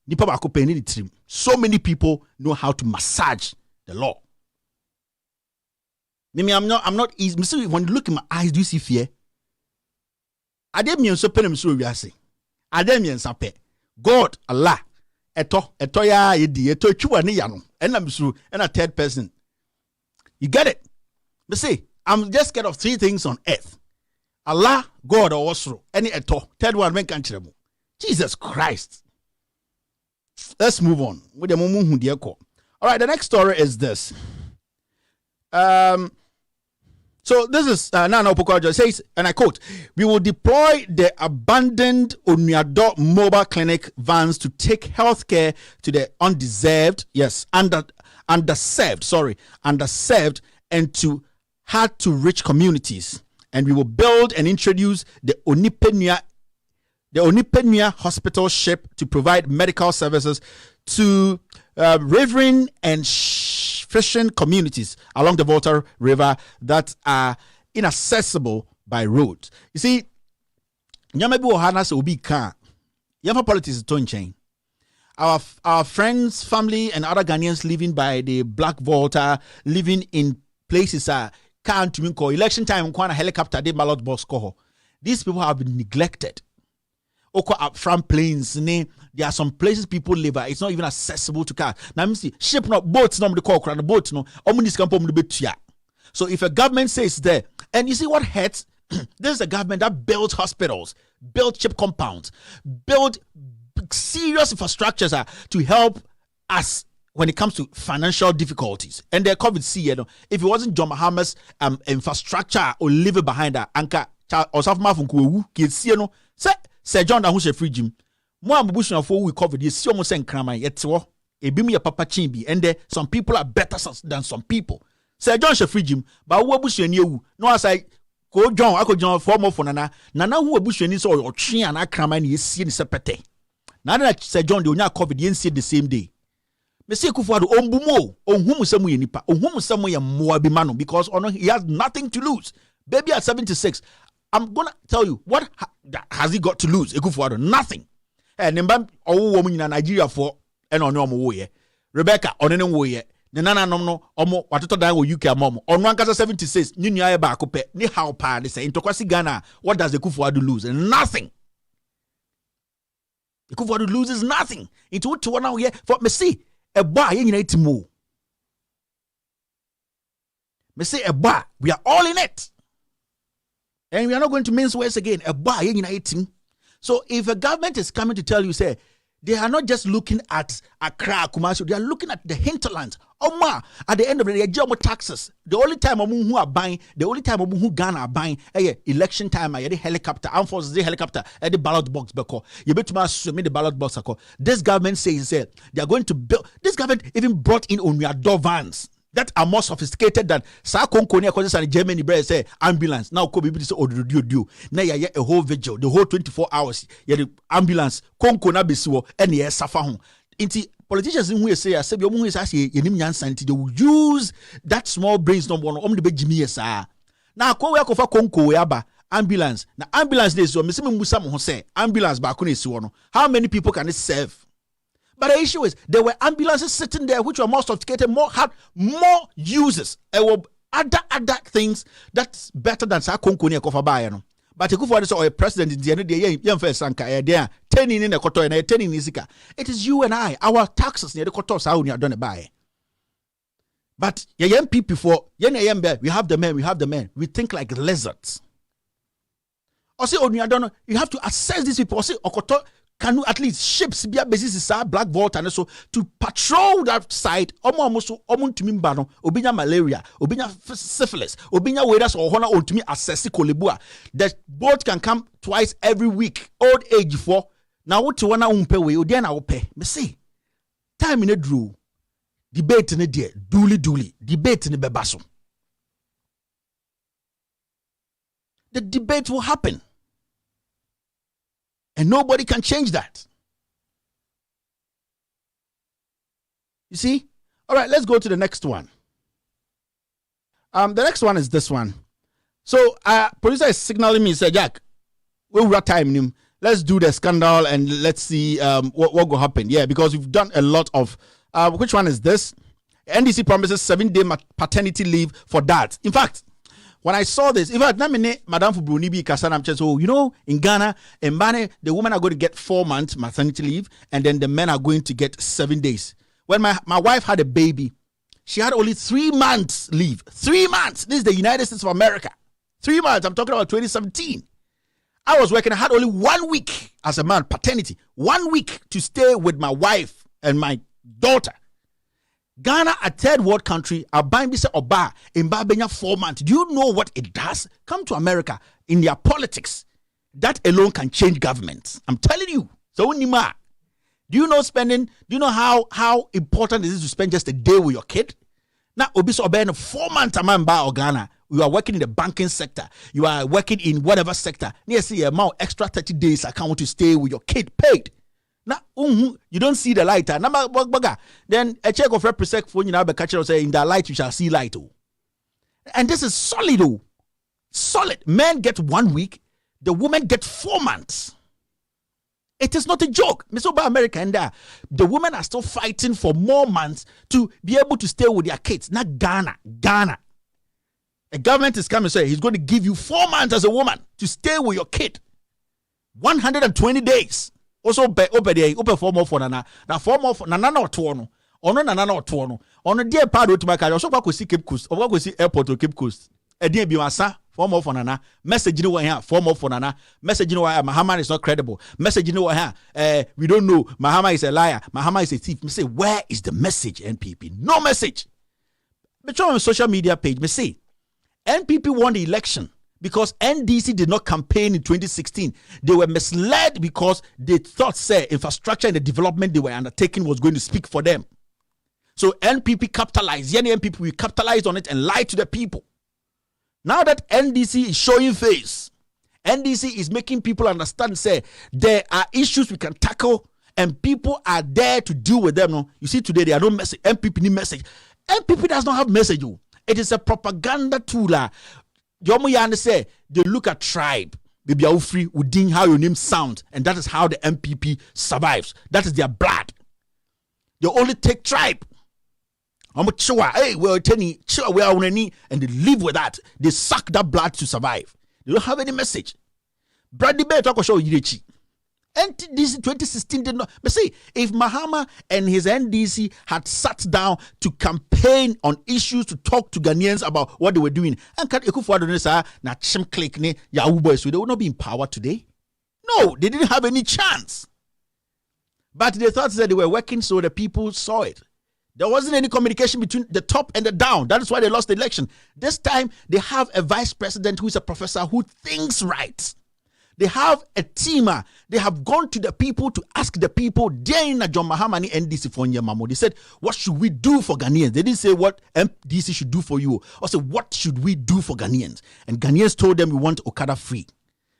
nipa ba ko penny the trim. So many people know how to massage the law. Mimi, I'm not easy. When you look in my eyes, do you see fear? I didn't mean so penem so we are saying. I didn't mean sape. God, Allah, eto ya yedi, eto chua ni yano. And I'm so and a third person. You get it? But see, I'm just scared of three things on earth. Allah, God, or also any eto. Third one, when can't you? Jesus Christ. Let's move on. With the mumu diako. All right, the next story is this. So this is Nana Opokojo says, and I quote, "We will deploy the abandoned Onuado mobile clinic vans to take healthcare to the underserved and to hard to reach communities. And we will build and introduce the Onipenia hospital ship to provide medical services to riverine and fishing communities along the Volta River that are inaccessible by road." You see, Nyamabi Ohana se obi ka. Yafa politics is torn chain. Our friends, family, and other Ghanaians living by the Black Volta, living in places can't even call election time. Kwana helicopter de ballot box call. These people have been neglected. Oko up front plains, there are some places people live at. It's not even accessible to cars. Now, me see ship no boats no the call the boat no. So if a government says there, and you see what hurts, this is a government that builds hospitals, build chip compounds, build serious infrastructures to help us when it comes to financial difficulties. And the COVID see, if it wasn't John Mahama's infrastructure or living behind that, anka or South Mafunku, kids, Sir John da free gym. Mo ambushna for we covered this almost saying crama yet ebi me papa chimbi and there some people are better than some people. Sir John free gym but wo abushani ewu no asai ko John ako John for more for nana who abushani so or twi and crama ni esi ni sepete. Na na Sir John the onya COVID yen see the same day. Me say Kufuado ombumo onhum samu ye nipa onhum samu ye moa bi mano because he has nothing to lose. Baby at 76 I'm gonna tell you what has he got to lose? Ekufuado, nothing. And Nimba woman in Nigeria for and on your Rebecca on any way. The nana no omo watoto dan wo UK mom. On one kasa 76 ni nya ba akope ni how pa they say Intokwasi Ghana. What does Ekufuado lose? Nothing. Ekufuado loses nothing. Into what to now here for me see a bar you need to move. Me say a bar we are all in it. And we are not going to mince words again. A bar uniting. So if a government is coming to tell you, say, they are not just looking at Accra, Kumasi, they are looking at the hinterlands. Oma, at the end of the day, job taxes. The only time who are buying, the only time who Ghana are buying, election time, the helicopter, armed forces, the helicopter, the ballot box, beko. You bet me the ballot box. This government says they are going to build. This government even brought in Onuado vans that are more sophisticated than Sakonkonia causes and Germany bread say ambulance. Now Kobe say do. Now ya a whole vigil, the whole 24 hours. The ambulance Konkona besiwo and ye suffer home. Inti politicians who say I said you is actually they will use that small brains number on the Jimmy sa. Now ko we akofa konko we aba ambulance. Now ambulance dey so me musa mo say ambulance ba ko na esi no. How many people can it serve? But the issue is there were ambulances sitting there which were more sophisticated, had more users. There were other things that's better than Sakonkonia Kofa no. But if you are a president in the end of the year, you first sanka there 10 in the koto and 10 in Isika. It is you and I, our taxes near the koto sound you are done by. But young people for we have the men, we think like lizards. Or say you have to assess these people. Or say okoto can you at least ships be a basis Black Vault and so to patrol that side almost to me obinya malaria obinya syphilis obinya wedas or honor to me assess kolebua. The boat can come twice every week old age for now what to wanna umpe we odi na ope me see time in a drew debate in a dear duly debate in a bebaso. The debate will happen. And nobody can change that. You see? All right, let's go to the next one. The next one is this one. So, producer is signaling me, say, Jack, we'll rat time him. Let's do the scandal and let's see what will happen. Yeah, because we've done a lot of. Which one is this? NDC promises 7-day paternity leave for dads. In fact, when I saw this, in fact, Madam Fubrunibi Kasanam says, oh, in Ghana, in Mbane, the women are going to get 4 months maternity leave, and then the men are going to get 7 days. When my wife had a baby, she had only 3 months leave. 3 months. This is the United States of America. 3 months. I'm talking about 2017. I was working. I had only 1 week as a man, paternity. 1 week to stay with my wife and my daughter. Ghana, a third world country, a bambisa oba in Babenya 4 months. Do you know what it does? Come to America in their politics. That alone can change governments. I'm telling you. So Nima, do you know how important it is to spend just a day with your kid? Now, obiso oba 4 months a man ba Ghana. You are working in the banking sector. You are working in whatever sector. Near see amount extra 30 days account to stay with your kid paid. Now, you don't see the light. Then a check of represent for you now be catcher say in the light you shall see light. And this is solid. Solid. Men get 1 week, the women get 4 months. It is not a joke. Mr. America and the women are still fighting for more months to be able to stay with their kids. Not Ghana. The government is coming and say he's going to give you 4 months as a woman to stay with your kid. 120 days. Also, open 4 more for Nana. Now 4 more for Nana or Tuono. Ono Nana or Tuono. On a dear part to my car. Also, go see Cape Coast. Or go see airport to Cape Coast. A dear Biwasa. 4 more for Nana. Message you know here. 4 more for Nana. Message you know why Mahama is not credible. Message you know here. We don't know. Mahama is a liar. Mahama is a thief. Me say, where is the message, NPP? No message. But on social media page, me say, NPP won the election because NDC did not campaign in 2016. They were misled because they thought, infrastructure and the development they were undertaking was going to speak for them. So NPP capitalized. NPP, we capitalized on it and lied to the people. Now that NDC is showing face, NDC is making people understand, there are issues we can tackle and people are there to deal with them. No? You see, today there are no message. NPP need message. NPP does not have message. It is a propaganda tool. Say they look at tribe, baby free, udin how your name sounds, and that is how the NPP survives. That is their blood. They only take tribe. I'm a chua, hey, we're telling chua, we are and they live with that. They suck that blood to survive. They don't have any message. Bradley Bear talk show Yirechi. NDC 2016 did not. But see, if Mahama and his NDC had sat down to campaign on issues to talk to Ghanaians about what they were doing, and na chim click ne Yahoo boys, they would not be in power today. No, they didn't have any chance. But they thought that they were working, so the people saw it. There wasn't any communication between the top and the down. That is why they lost the election. This time, they have a vice president who is a professor who thinks right. They have a teamer. They have gone to the people to ask the people. They John Mahamani NDC for Mamo. They said, what should we do for Ghanaians? They didn't say what MDC should do for you. Or say, what should we do for Ghanaians? And Ghanaians told them we want Okada free.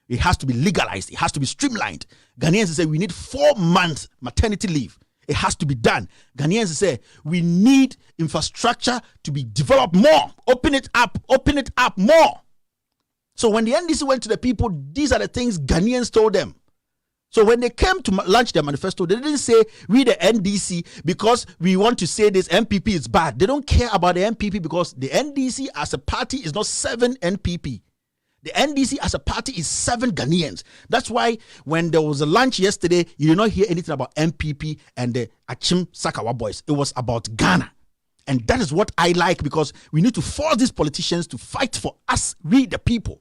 It has to be legalized. It has to be streamlined. Ghanaians say we need 4 months maternity leave. It has to be done. Ghanaians say we need infrastructure to be developed more. Open it up more. So when the NDC went to the people, these are the things Ghanaians told them. So when they came to launch their manifesto, they didn't say, we the NDC, because we want to say this NPP is bad. They don't care about the NPP because the NDC as a party is not 7 NPP. The NDC as a party is 7 Ghanaians. That's why when there was a lunch yesterday, you did not hear anything about NPP and the Achim Sakawa boys. It was about Ghana. And that is what I like, because we need to force these politicians to fight for us, we the people.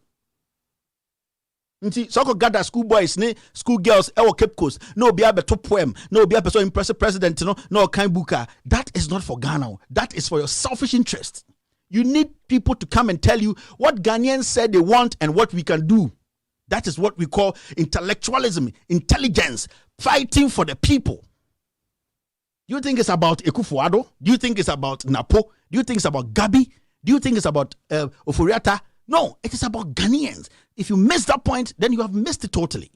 So gather school boys, school girls, Cape Coast, no be a top poem, no be a person impressive president, no kind buka. That is not for Ghana. That is for your selfish interest. You need people to come and tell you what Ghanaians said they want and what we can do. That is what we call intellectualism, intelligence, fighting for the people. Do you think it's about Ekufuado? Do you think it's about Napo? Do you think it's about Gabi? Do you think it's about Oforiata? No, it is about Ghanaians. If you miss that point, then you have missed it totally.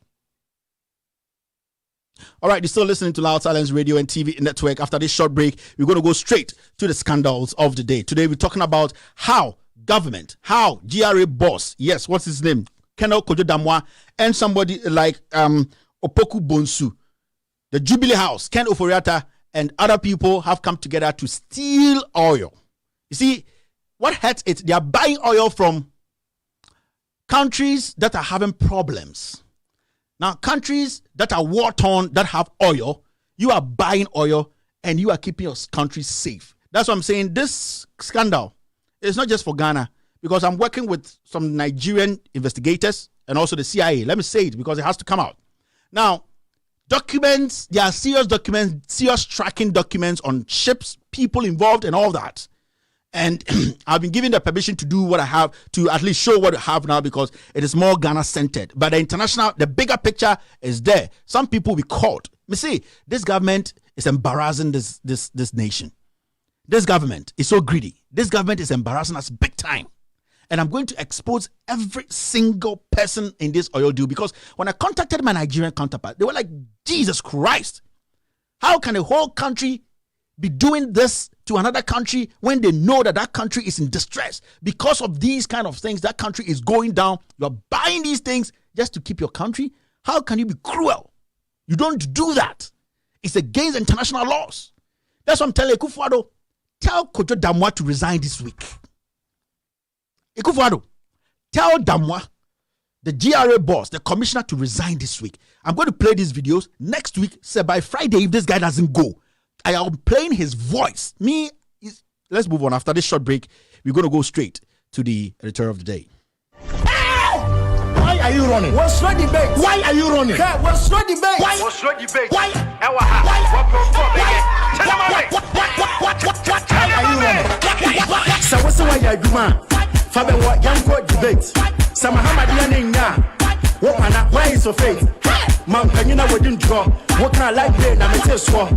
All right, you're still listening to Loud Silence Radio and TV Network. After this short break, we're going to go straight to the scandals of the day. Today, we're talking about how government, how GRA boss, yes, what's his name? Colonel Kojo Damwa, and somebody like Opoku Bonsu, the Jubilee House, Ken Oforiata, and other people have come together to steal oil. You see, what hurts it? They are buying oil from countries that are having problems. Now, countries that are war-torn, that have oil, you are buying oil and you are keeping your country safe. That's what I'm saying. This scandal is not just for Ghana, because I'm working with some Nigerian investigators and also the CIA. Let me say it because it has to come out. Now, documents, there are serious documents, serious tracking documents on ships, people involved and all that. And I've been given the permission to do what I have, to at least show what I have now, because it is more Ghana-centered. But the bigger picture is there. Some people will be caught. You see, this government is embarrassing this nation. This government is so greedy. This government is embarrassing us big time. And I'm going to expose every single person in this oil deal, because when I contacted my Nigerian counterpart, they were like, Jesus Christ, how can a whole country be doing this to another country when they know that that country is in distress? Because of these kind of things, that country is going down. You're buying these things just to keep your country. How can you be cruel? You don't do that. It's against international laws. That's what I'm telling Akufo-Addo. Tell Kojo Damwa to resign this week. Akufo-Addo, tell Damwa, the GRA boss, the commissioner, to resign this week. I'm going to play these videos next week. Say by Friday, if this guy doesn't go, I am playing his voice. Let's move on. After this short break, we're going to go straight to the editor of the day. Why are you running? What's not debate? Why are you running? What's not debate? What's not debate? Why? Why are you running? So what's the way you do, man? Fabe what young court debate. Some Hamadian why is so fate? Man, you know, we didn't draw. What can I like there? I'm a test war.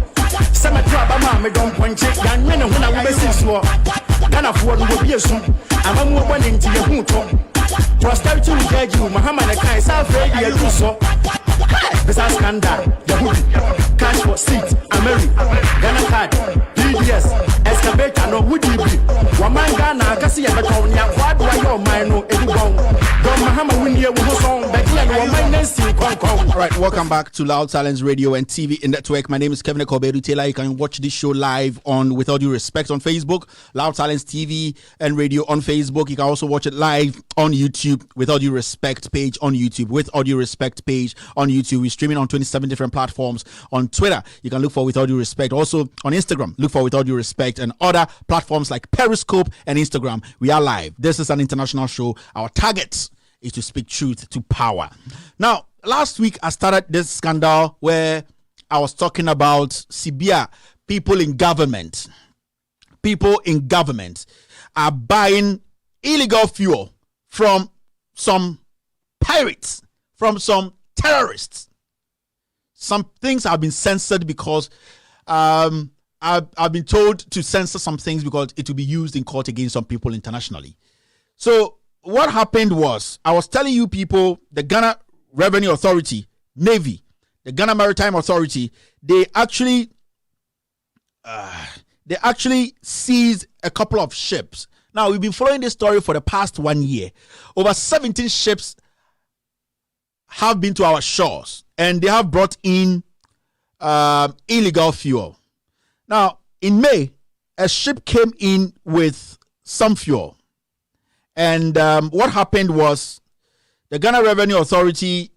Some drop me don't point it. Young men when I will see swore. Ghana for one will be a soon. I'm a one into your hoot. Prosperity will guide you. Muhammad Kai South Radio do so. This is scandal. The hoodie. Cash for seat. America. Ghana card. DDS. Excavator. No would you be? Waman Ghana. Kasi ya beton ya. What do I know? Mine no. Edubong. Don Muhammad win here with song. All right, welcome back to Loud Silence Radio and TV in Network. My name is Kevin Kobedu Taylor. You can watch this show live on With All Due Respect on Facebook, Loud Silence TV and Radio on Facebook. You can also watch it live on YouTube, With All Due Respect page on YouTube, With All Due Respect page on YouTube. We're streaming on 27 different platforms. On Twitter, you can look for With All Due Respect. Also on Instagram, look for With All Due Respect, and other platforms like Periscope and Instagram. We are live. This is an international show. Our target is to speak truth to power. Now, last week I started this scandal where I was talking about Sibia. People in government are buying illegal fuel from some pirates, from some terrorists. Some things have been censored because I've been told to censor some things because it will be used in court against some people internationally. So what happened was, I was telling you people, the Ghana Revenue Authority, Navy, the Ghana Maritime Authority, they actually seized a couple of ships. Now, we've been following this story for the past 1 year. Over 17 ships have been to our shores, and they have brought in illegal fuel. Now, in May, a ship came in with some fuel. And what happened was, the Ghana Revenue Authority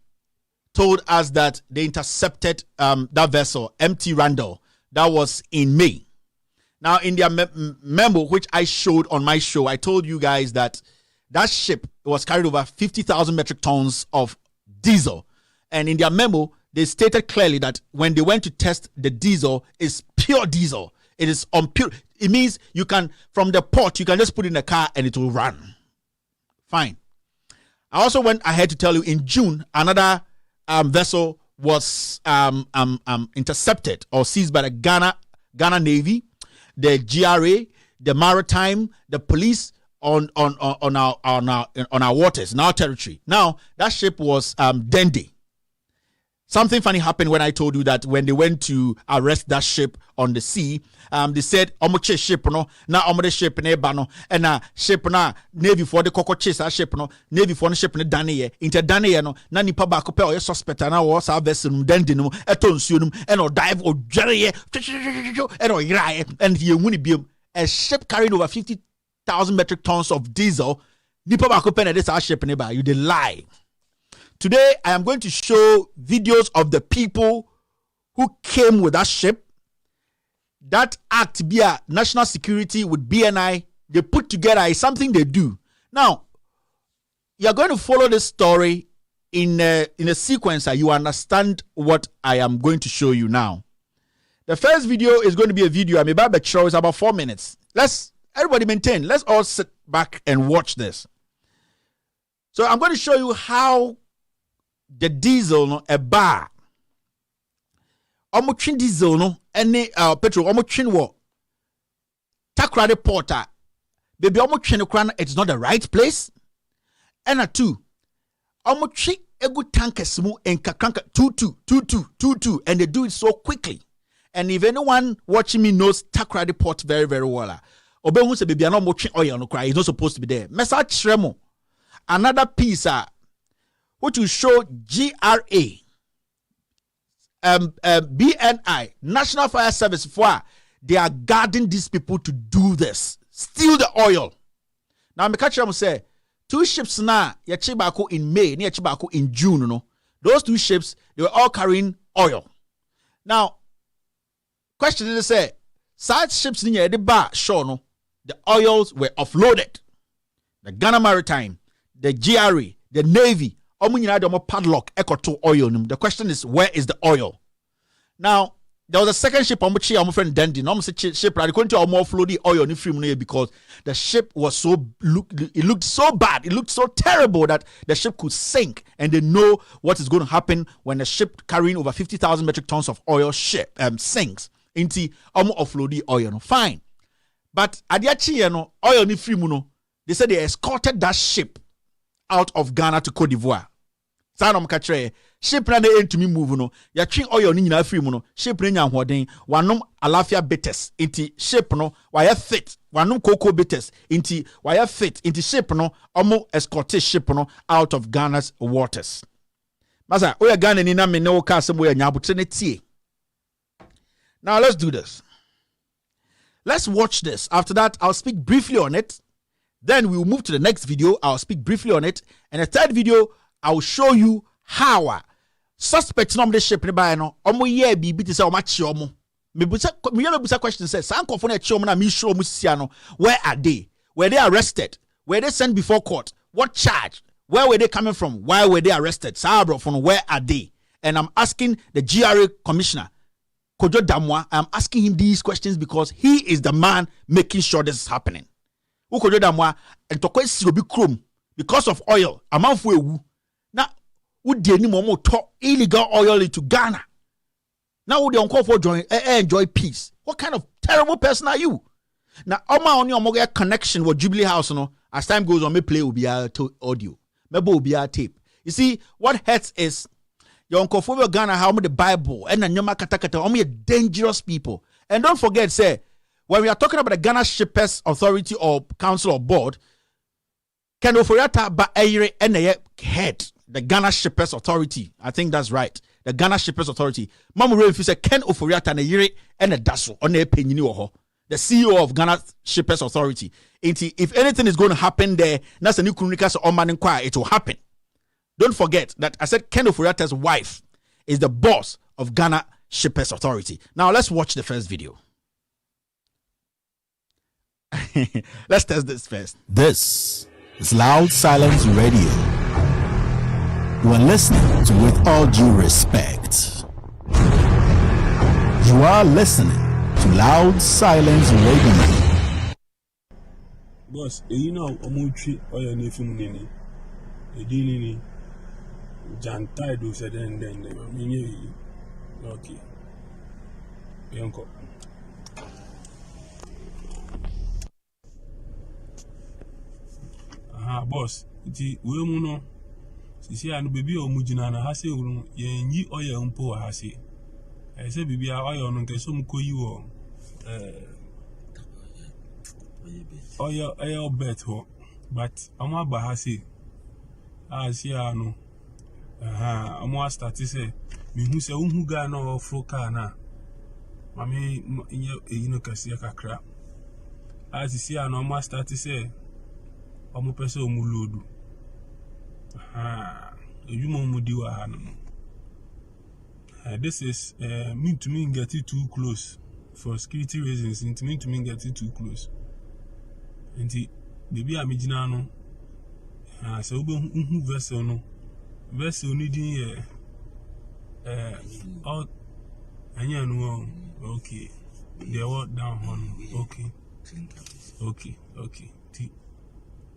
told us that they intercepted that vessel, MT Randall, that was in May. Now, in their memo, which I showed on my show, I told you guys that that ship was carried over 50,000 metric tons of diesel. And in their memo, they stated clearly that when they went to test the diesel, it's pure diesel. It is unpure. It means you can, from the port, you can just put it in the car and it will run. Fine. I also went ahead to tell you in June, another vessel was intercepted or seized by the Ghana Navy, the GRA, the Maritime, the police on our waters, in our territory. Now that ship was Dende. something funny happened when I told you that when they went to arrest that ship on the sea, they said omoche ship no na omode ship ne ba no na ship na navy for the koko chase ship no navy for the ship ne dane ye inter dane ye no na nipa ba ko pe o suspect na wo sa vessel num dende num eto nsuo num o dive o dwere ye o yira and ye wuni biom a ship carrying over 50,000 metric tons of diesel nipa ba ko pe na this ship ne ba you dey lie. Today, I am going to show videos of the people who came with that ship. That act via national security with BNI, they put together is something they do. Now, you're going to follow this story in a sequence that you understand what I am going to show you now. The first video is going to be a video. I'm about to show. It's about 4 minutes. Everybody maintain. Let's all sit back and watch this. So I'm going to show you how the diesel no a bar omo twin diesel no any petrol omo twin wo Takrade porter baby omo twin kran it's not the right place and a two omo twi egu tankers mu enkakranka 22 and they do it so quickly. And if anyone watching me knows Takrade port very very well, obehu say baby no omo twin oil no cry, it's not supposed to be there. Mesa tremo another piece which will show GRA, BNI, National Fire Service, for they are guarding these people to do this, steal the oil. Now, I'm catch them say 2 ships now, Yachibako in May, near Chibako in June. No, those 2 ships they were all carrying oil. Now, question is say, such ships near the bar show no, the oils were offloaded. The Ghana Maritime, the GRA, the Navy. Padlock to oil. The question is, where is the oil? Now, there was a second ship on which my friend Dendi. Ship couldn't offload the oil in film because the ship was it looked so bad, it looked so terrible that the ship could sink, and they know what is going to happen when a ship carrying over 50,000 metric tons of oil sinks into offload the oil. Fine, but adiachi oil ni film they said they escorted that ship out of Ghana to Cote d'Ivoire. Sanom katre ship na dey to me move no ya twen oil ni nyina free mu no ship na nya hoden wanom alafia bitters inti ship no wire fit wanom cocoa bitters inti wire fit inti ship no omo escort ship no out of Ghana's waters. Masa oya Ghana ni na me ne wo ka asem oya nya abotre ne tie. Now let's do this. Let's watch this. After that I'll speak briefly on it. Then we will move to the next video. I'll speak briefly on it. And the third video, I will show you how suspects no the ship ne buy no. Omo ye bibi to say omo chi omo. Me busa question says, "Sanko for na chi omo na me show omo sia no. Where are they? Were they arrested? Were they sent before court? What charge? Where were they coming from? Why were they arrested? Sabro from where are they?" And I'm asking the GRA commissioner, Kojo Damwa, I'm asking him these questions because he is the man making sure this is happening. Ukojo Damwa and tokwe si obi krom because of oil. Amanfo ewu. Na udi eni mo to illegal oil into Ghana. Now would the for enjoy peace. What kind of terrible person are you? Now oma oni omoga connection with Jubilee House no. As time goes on, me play ubia audio. Mebo ubia tape. You see, what hurts is your uncle for Ghana how the Bible and nyoma katakata only dangerous people. And don't forget, say, when we are talking about the Ghana Shippers Authority or Council or Board, Ken Oforiata ba eyire ene head the Ghana Shippers Authority. I think that's right. The Ghana Shippers Authority. Mamu Rev say Ken Oforiata na yire ene daso one penyini wo ho. The CEO of Ghana Shippers Authority. If anything is going to happen there, that's a new communication on man inquire, it will happen. Don't forget that I said Ken Oforiata's wife is the boss of Ghana Shippers Authority. Now let's watch the first video. Let's test this first. This is Loud Silence Radio. You are listening to With All Due Respect. You are listening to Loud Silence Radio. Boss, you know, Omuchi or your nephew Nini. A dinini. Jantai do said and then okay. Yonko. Boss, we muno You see, and baby or Mujina has a room, ye oil and poor has it. I said, baby, I oil on some co you oil bet ho, but I'm a bahasi. I see, I know. I'm more started say, me who say, who got no froka na. Mammy, you know, Cassia crap. As you see, I know, more started say, I'm a person muludu. You mumudi wa hanu. This is mean to me get it too close for security reasons. It mean to me get it too close. And the baby amijina no. So who vessel no. Vessel needing out. Anya no. Okay. They walk down on. Okay.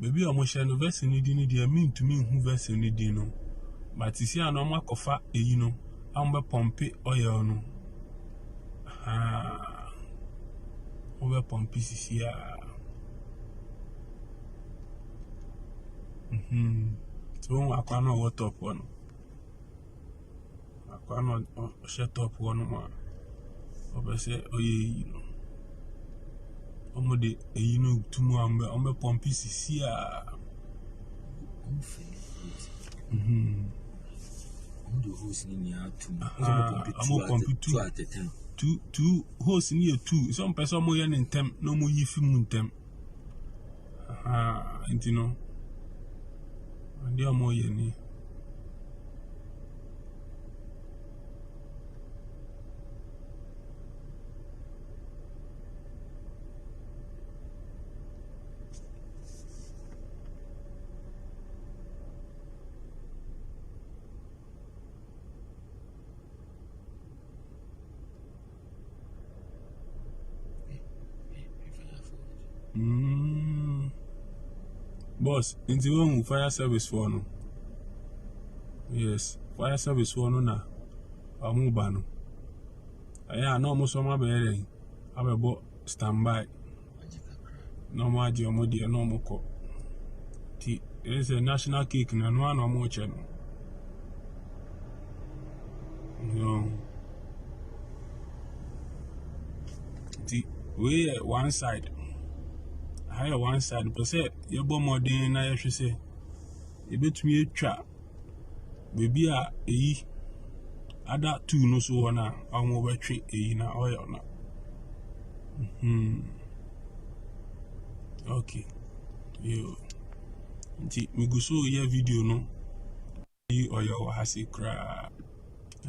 Baby almost no vessel needing the mean to me who vessel needing no. But you see a normal coffee, you know. I'm a pump oil no. Over pump pieces here. So I cannot what up one. I cannot shut up one more. Over say, oh yeah, you know. Omode, you know, tomorrow I'm a pump pieces here. The host in here two at the time. Two hosts in here two. Some person more in temp, no more you film temp. And you know, and they are more yen. Boss, into one fire service for no. Yes, fire service for no na. Amubano. Aya no mo so ma bere. Abebo standby. No ma di omodi no mo ko. Ti there is a national cake na no na mo che no. No. Ti we one side. I one side, but say you bo more than I should say. You bet me a trap. Baby, other two no so on. I'm over tree na oil na. Okay. You. Me go so your video no. You oil has a cry.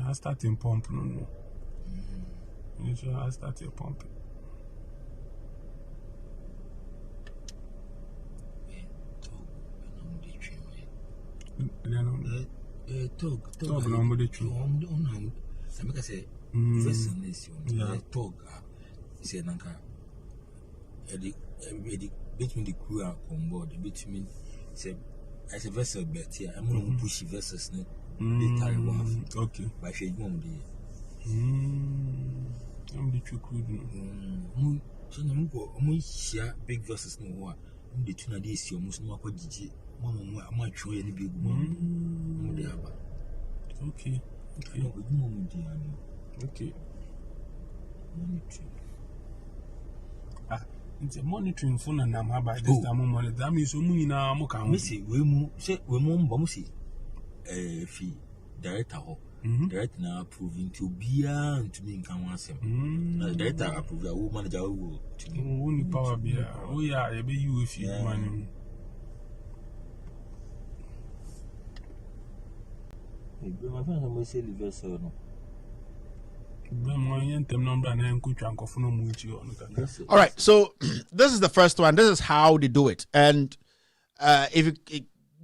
I starting pump no. So I started pumping. Talk number the true. I make say first nation. Talk say nanka. Between the crew on board, between say as a vessel bet here. I'm going to push vessels. They carry one. Okay. By shade one day. I'm the true crew. So I'm going to share big vessels no more. The tuna days you must know what did Mama, much way any big one. Okay. Okay. It's a monitoring phone and I'm by this time. Money that means so many now. Missy, we move, say, we move, Bossy. Fee, director, director now proving to be and to me in Kawansem. Director approved a woman that will to me. Only power beer. Oh, yeah, I be you if you money. My friend, I say the vessel. All right, so this is the first one. This is how they do it. And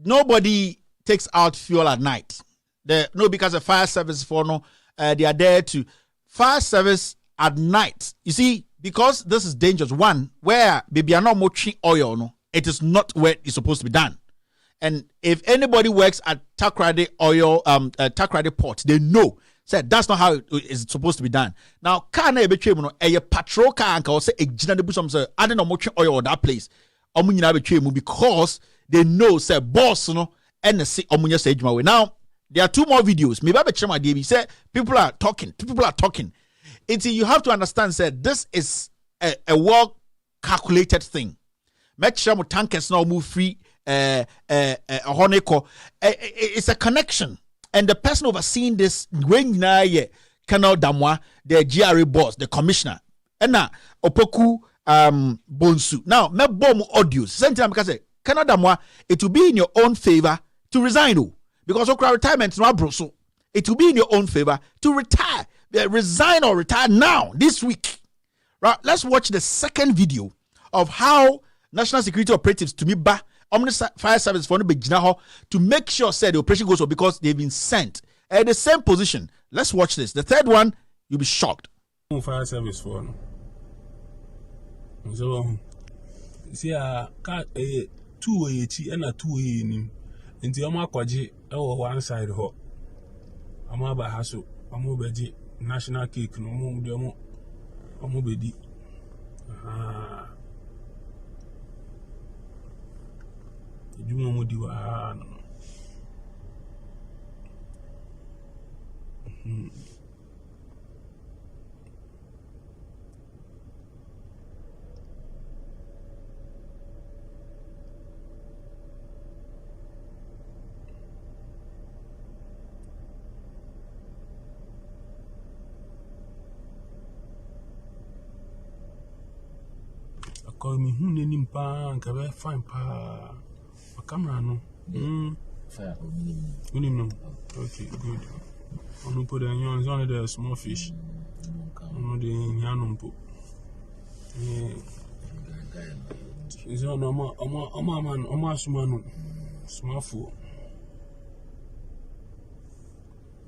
nobody takes out fuel at night. Because the fire service for they are there to fire service at night. You see, because this is dangerous. One, where baby are not much oil, it is not where it's supposed to be done. And if anybody works at Takoradi oil, Takoradi port, they know. Said that's not how it is supposed to be done. Now, car na ebetwe mu no a patrol car anka say ejina de busam say ade no mo twe oil that place. Omo nyina betwe mu because they know say boss no and the see omunya say way. Now there are 2 more videos. Maybe I be say people are talking. Until you have to understand, say this is a well calculated thing. Make sure my tankers now move free. It's a connection, and the person overseeing this when Colonel Damwa, the GRA boss, the commissioner, and now Opoku Bonsu. Now, me bomb audios. Same time because Colonel Damwa, it will be in your own favor to resign, because Okra retirement is not broso. It will be in your own favor to retire, resign or retire now this week. Right? Let's watch the second video of how national security operatives to me back. Fire service for to make sure the operation goes on because they've been sent at the same position. Let's watch this. The third one, you'll be shocked. Fire service for so see 2 way and a 2 way nim into your makwaji one side ho. I'm about hassle. I'm obedi national cake no more. I'm obedi. You know do I call me who name pa and can fine pa. Camera no. Fire. Okay, good. I'm gonna put on the small fish. I'm the Yanumpo. Is on man, small fool.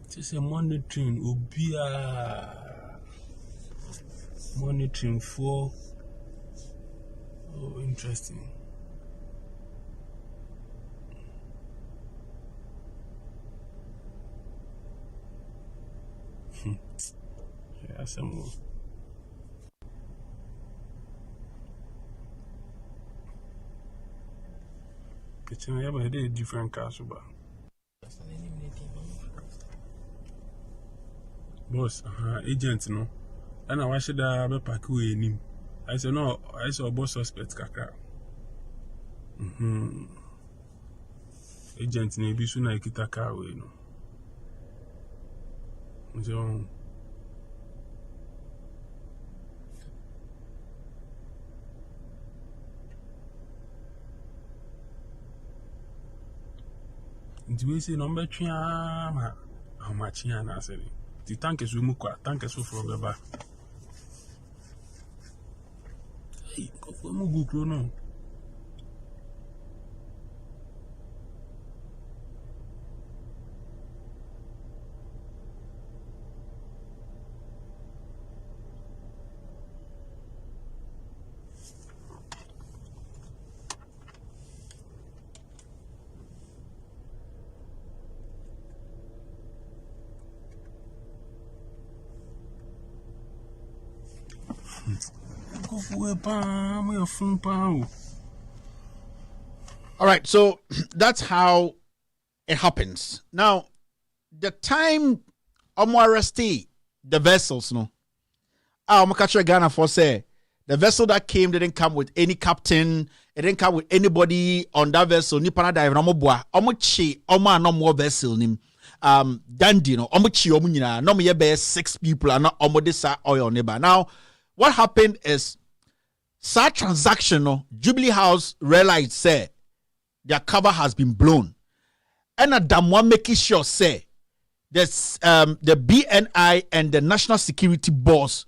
This is a monitoring, Ubia monitoring for. Oh, interesting. Yeah, some more. It's a different castle, boss, agent, no. And I watched the pack away him. I said, no, I saw a boss suspect, kaka. Agent, maybe soon I get a car away, no. So, we say number 3 how much you na say the tank is we mukwa tank is for beba hey ko mu gukro no All right, so that's how it happens. Now, the time I'm arrested the vessels, no. I'm catch Ghana for say the vessel that came didn't come with any captain, it didn't come with anybody on that vessel. Ni pana dive no boa. Omochi, oma no more vessel nim. Dandy no, omochi omu nyina, no me be 6 people and not omodesa oil neighbor. Now, what happened is such transaction, no, Jubilee House realized say their cover has been blown. And Adamwa making sure say this the BNI and the National Security Boss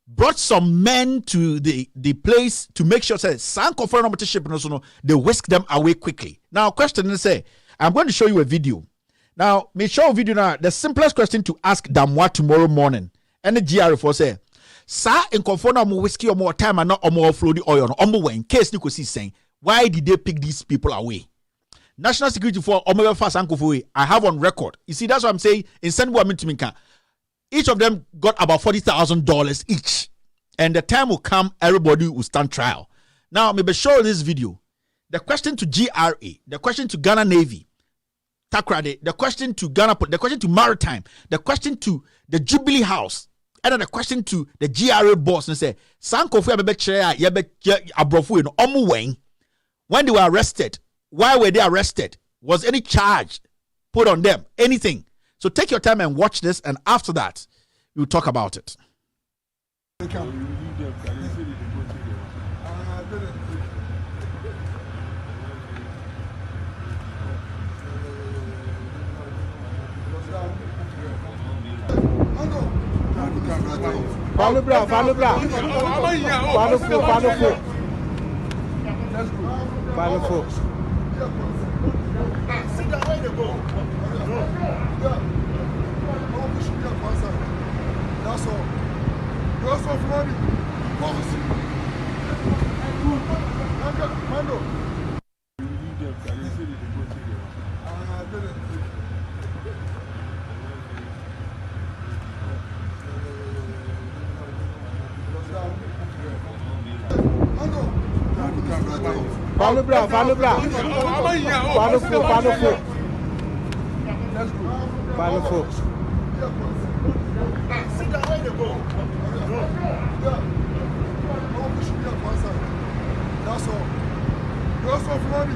brought some men to the place to make sure say they whisk them away quickly. Now, question is say, I'm going to show you a video. Now, me show a video now. The simplest question to ask Damwa tomorrow morning. And the GR4 say, Sir, in conform mo whiskey or more time and not or more flow the oil or in case you could see saying, why did they pick these people away? National Security for Omo Fast Ankofoe, I have on record. You see, that's what I'm saying. In Senbu Amintuminka, each of them got about $40,000 each. And the time will come, everybody will stand trial. Now, maybe show this video. The question to GRA, the question to Ghana Navy, Takrade, the question to Ghana, the question to Maritime, the question to the Jubilee House, and then the question to the GRA boss and say, Sanko when they were arrested, why were they arrested? Was any charge put on them? Anything? So take your time and watch this, and after that, we'll talk about it. Follow bra. Follow That's all. That's all, Flori. Mando. Follow bra. That's all. That's all, Flori.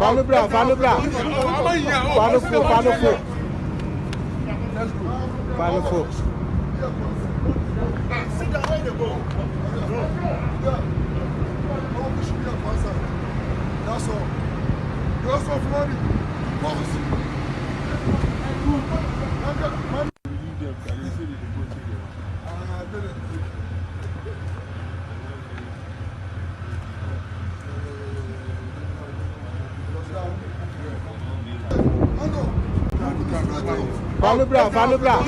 Follow bra. That's all. That's all, Flori. Follow bra.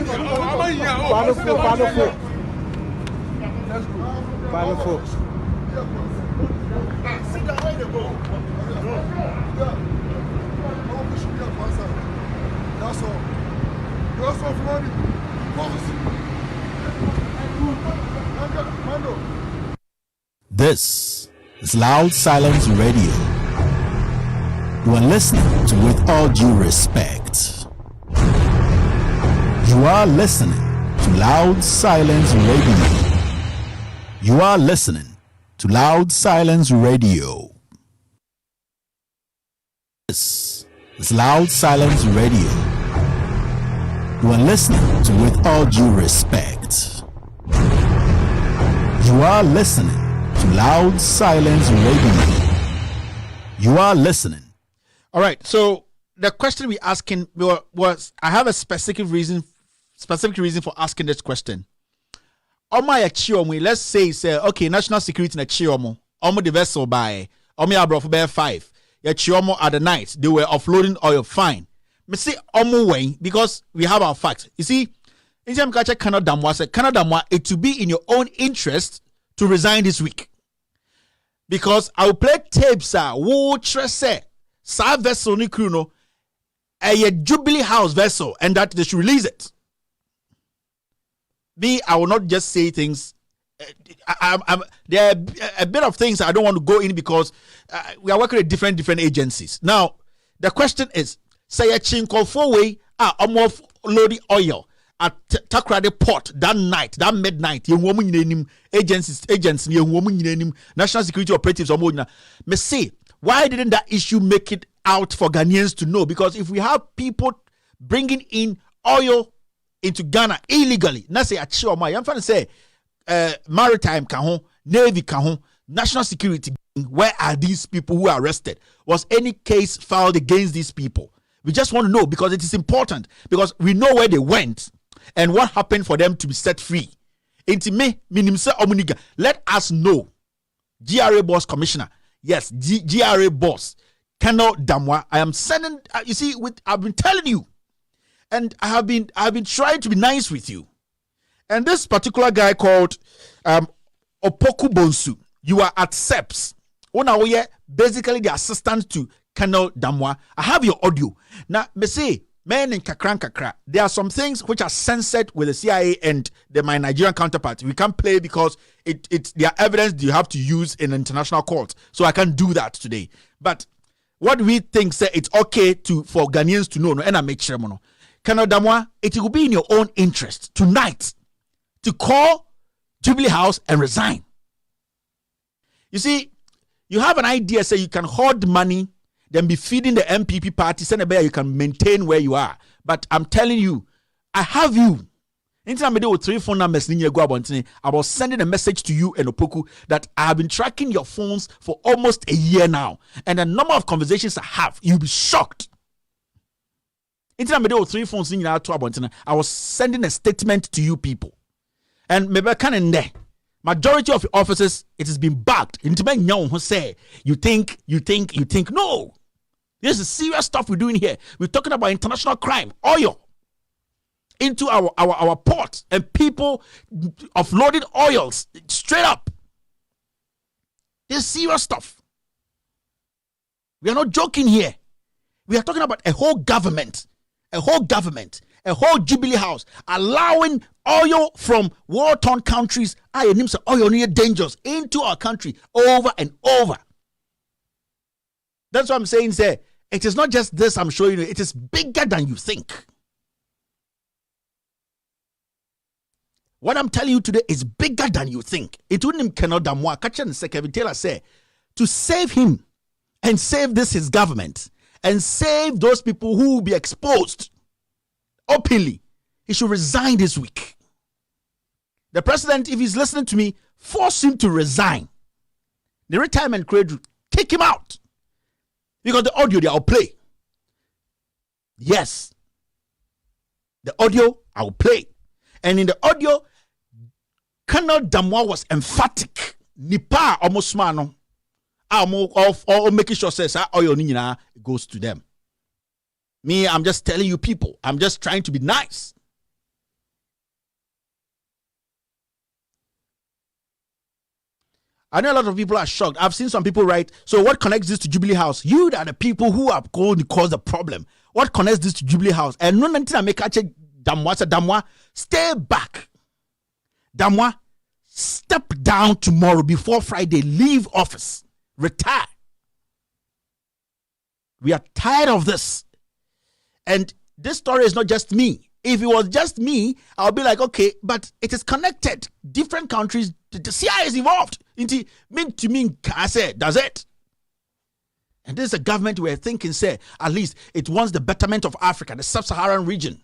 That's all. That's all, Flori. This is Loud Silence Radio. You are listening to With All Due Respect. You are listening to Loud Silence Radio. You are listening to Loud Silence Radio. This is Loud Silence Radio. You are listening to With All Due Respect. You are listening to Loud Silence Radio. You are listening. All right. So the question we asking was, I have a specific reason for asking this question. Let's say, okay, national security na chiomo. The vessel by abroad bear 5. Ya chiomo at the night. They were offloading oil. Fine. Me say way because we have our facts. You see, in terms of Canada, it to be in your own interest to resign this week. Because I will play tapes wo trese sa vessel ni crew no a Jubilee House vessel and that they should release it. I will not just say things. There are a bit of things I don't want to go in because we are working with different agencies. Now, the question is, say a chinko for way almost loading oil at Takrade port that night, that midnight. You woman name agents, you woman name national security operatives. Me say, why didn't that issue make it out for Ghanaians to know? Because if we have people bringing in oil into Ghana illegally, na say achieve my. I'm trying to say, maritime kahon, navy kahon, national security. Where are these people who are arrested? Was any case filed against these people? We just want to know because it is important because we know where they went and what happened for them to be set free. Let us know. GRA boss commissioner, yes, GRA boss, Kano Damwa. I am sending. You see, I've been telling you. And I have been trying to be nice with you. And this particular guy called Opoku Bonsu, you are at SEPS. Basically the assistant to Colonel Damwa. I have your audio. Now, me say, men in kakra. There are some things which are censored with the CIA and my Nigerian counterpart. We can't play because they are evidence you have to use in international court. So I can't do that today. But what we think say it's okay for Ghanaians to know, and I make sure, Colonel Damwa, it will be in your own interest tonight to call Jubilee House and resign. You see, you have an idea, say you can hoard money, then be feeding the MPP party, send a bear, you can maintain where you are. But I'm telling you, I have you. Anytime I do with 3 phone numbers, I was sending a message to you and Opoku that I have been tracking your phones for almost a year now. And the number of conversations I have, you'll be shocked. Anytime I do with 3 phones, I was sending a statement to you people. And maybe can in there. Majority of your officers, it has been backed. You think. No. This is serious stuff we're doing here. We're talking about international crime, oil, into our ports, and people offloading oils straight up. This is serious stuff. We are not joking here. We are talking about a whole government, a whole Jubilee House allowing oil from war-torn countries, oil near dangers, into our country over and over. That's what I'm saying, sir. It is not just this I'm showing you. It is bigger than you think. What I'm telling you today is bigger than you think. It wouldn't cannot damwa. Kachan Kevin Taylor say to save him and save his government and save those people who will be exposed openly, he should resign this week. The president, if he's listening to me, force him to resign. The retirement grade, kick him out. Because the audio I'll play. Yes. The audio I'll play. And in the audio, Colonel Damwa was emphatic. Nipa almost mano. Or making sure says oil goes to them. Me, I'm just telling you people. I'm just trying to be nice. I know a lot of people are shocked. I've seen some people write, so what connects this to Jubilee House? You are the people who are going to cause the problem. What connects this to Jubilee House? And no nothing I make Damwa, stay back. Damwa, step down tomorrow before Friday. Leave office. Retire. We are tired of this. And this story is not just me. If it was just me, I'll be like, okay, but it is connected. Different countries, the CIA is involved. I say, does it? And this is a government we're thinking, say, at least it wants the betterment of Africa, the sub-Saharan region.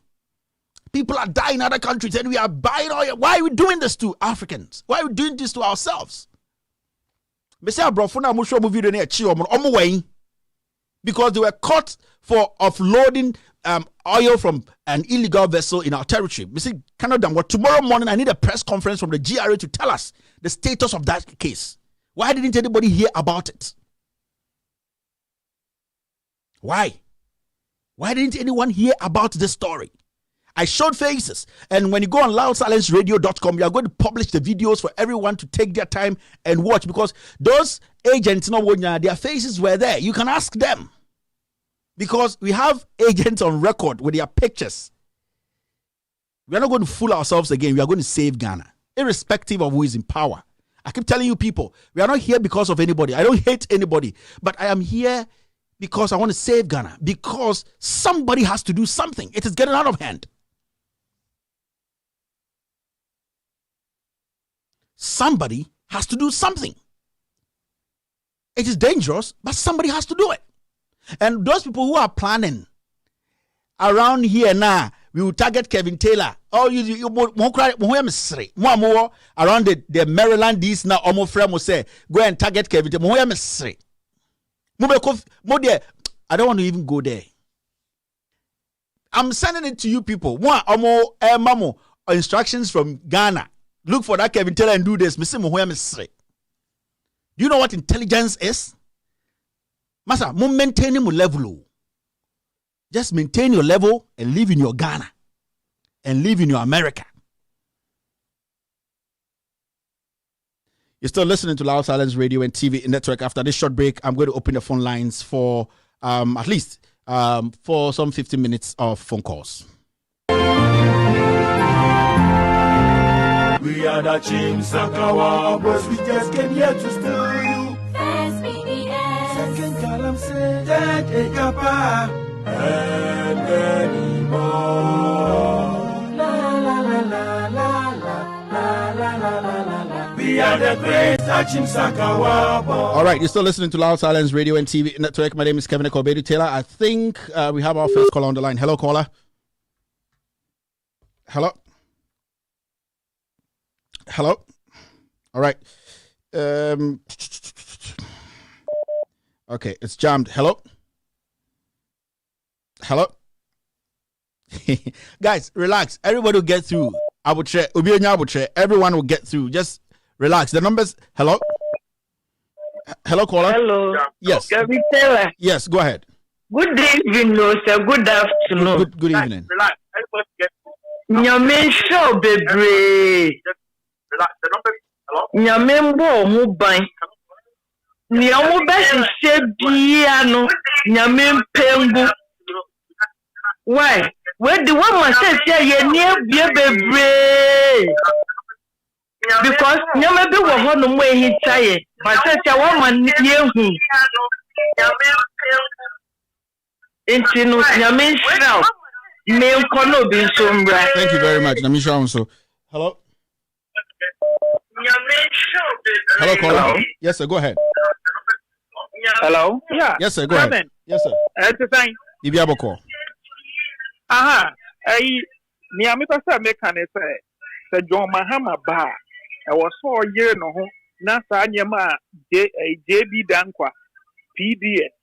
People are dying in other countries and we are buying oil. Why are we doing this to Africans? Why are we doing this to ourselves? Because they were caught for offloading oil from an illegal vessel in our territory. Canada, tomorrow morning I need a press conference from the GRA to tell us the status of that case. Why didn't anybody hear about it? Why? Why didn't anyone hear about this story? I showed faces, and when you go on loudsilenceradio.com, you are going to publish the videos for everyone to take their time and watch, because those agents, their faces were there. You can ask them, because we have agents on record with their pictures. We are not going to fool ourselves again. We are going to save Ghana, irrespective of who is in power. I keep telling you people, we are not here because of anybody. I don't hate anybody, but I am here because I want to save Ghana, because somebody has to do something. It is getting out of hand. Somebody has to do something. It is dangerous, but somebody has to do it. And those people who are planning around here now, we will target Kevin Taylor. Oh, you around the Maryland, this now almost friend will say, go and target Kevin Taylor. I don't want to even go there. I'm sending it to you people. Instructions from Ghana. Look for that Kevin Taylor and do this. Do you know what intelligence is? Masa, maintain your level. Just maintain your level and live in your Ghana and live in your America. You're still listening to Loud Silence Radio and TV Network. After this short break, I'm going to open the phone lines for at least for some 15 minutes of phone calls. We are the Chim Sakawa boys, we just came here to steal you. First BDS. Second column said that Ekapa and anymore. La la la la la la la la la la. We are the great Chim Sakawa boys. All right, you're still listening to Loud Silence Radio and TV Network. My name is Kevin Ekobedu Taylor. I think we have our first caller on the line. Hello, caller. Hello. Hello. All right. Okay, it's jammed. Hello. Hello. Guys, relax. Everybody will get through. Everyone will get through. Just relax. The numbers. Hello. Hello, caller. Hello. Yes. Kevin Taylor. Yes. Go ahead. Good evening, no, sir. Good afternoon. Good evening. Relax. Everybody get Nyame show bebre. relax. The number. Hello. Nyame mbo ho ban. Nyame be hye bia no. Nyame mpembu. Why? Where the one man say ye near bia bebre. Because nyame be wo ho no mo ehi taye. But say one man ye hu. Intino nyame shraw. Me nkono bi so mbra. Thank you very much. Namisha also. Hello. Hello, caller. Hello? Yes, sir. Go ahead. Hello. Yeah. Yes, sir. Go ahead. Kevin. Yes, sir. It's the same. Bibi Aboko. Aha. Ni amita say make an say John Mahama ba. I was 4 years no ho. Na sa nyema JB Dankwa PDS.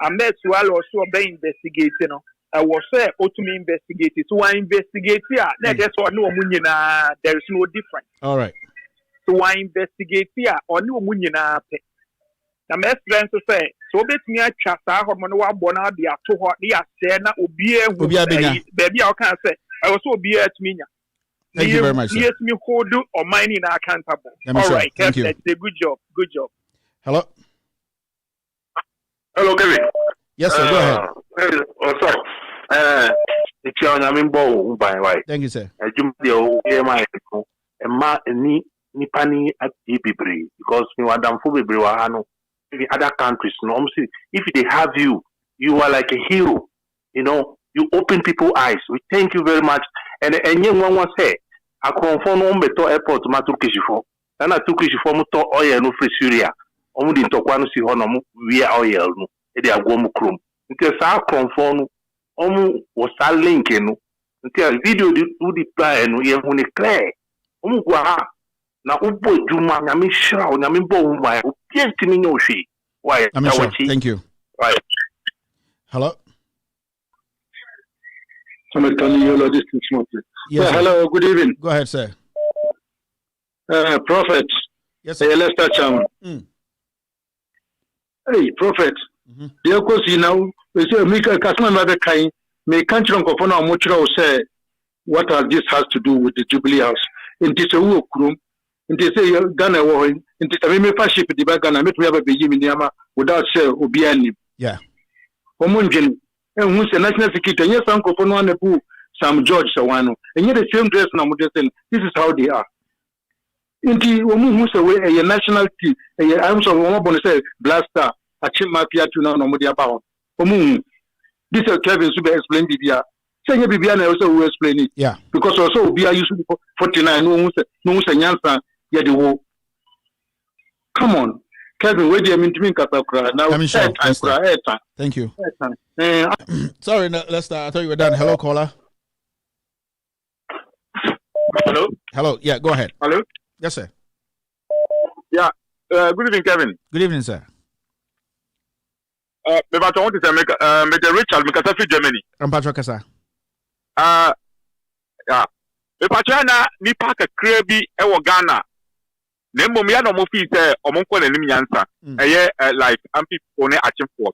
I met you all also be investigating no. I was say to investigate it. So I investigate here. That's what no munyina. There is no difference. All right. So I investigate here. Or no munyina pe. Na my friends say so bet me a chasa hormone wa bona de ato ho de ase na obi ehu baby I can say I also obi at me. Thank you very much, sir. Yes, me hold or mining accountable. All right, thank you. That's a good job. Good job. Hello. Hello, Gary. Yes, sir. Go ahead. What's up? It's your name, Bo. By right. Thank you, sir. You ni pani at Ibibri because you are done for Bibriwano. The other countries, no, if they have you, you are like a hero. You know, you open people's eyes. We thank you very much. And young one was say, I confirm on beto airport to Matukishifo. And I took Kishifo to oil no free Syria. Only in Tokwanusi Honor, we are oil no. They are Gomu Krum. Until Sa confirm, was a linking. Until video do the plan, we have only clear. Na ubo juma nyame shira o nyame bo umba o pienti no hwe why thank you. Right. Hello. Somebody can you this is Yes, hello, good evening. Go ahead, sir. Prophet. Yes, sir. Let's touch on. Hey, Prophet. There goes you know, we say make a customer another kind may country on Kofona Muchra say what this has to do with the Jubilee House. In this room. They say Ghana war in the membership the Ghana met we have a Yama without say Obiani. Yeah. Homunjin and who's a national security and yes, Uncle Pono Sam George Sawano. And yet the same dress now this is how they are. In the woman who's away a national team, I'm so one say blaster, a chim mafia to now no more about. This is Kevin Super explain Bibia. Say Bibiana also will explain it. Yeah. Because also Bia used 49 no Yansa. Come on, Kevin, where do you mean to me? Now, thank you. Sorry, Lester, I thought you were done. Hello, caller. Hello. Hello. Yeah, go ahead. Hello. Yes, sir. Yeah. Good evening, Kevin. Good evening, sir. I want to say, Major Richard, Mikasafi, Germany. I'm Patrick Kasa. Yeah. Epachana ni paka krebi ewo Ghana. Nembo mi no mo fi say omonko na nim yansa. Eye like ampi one achimfo.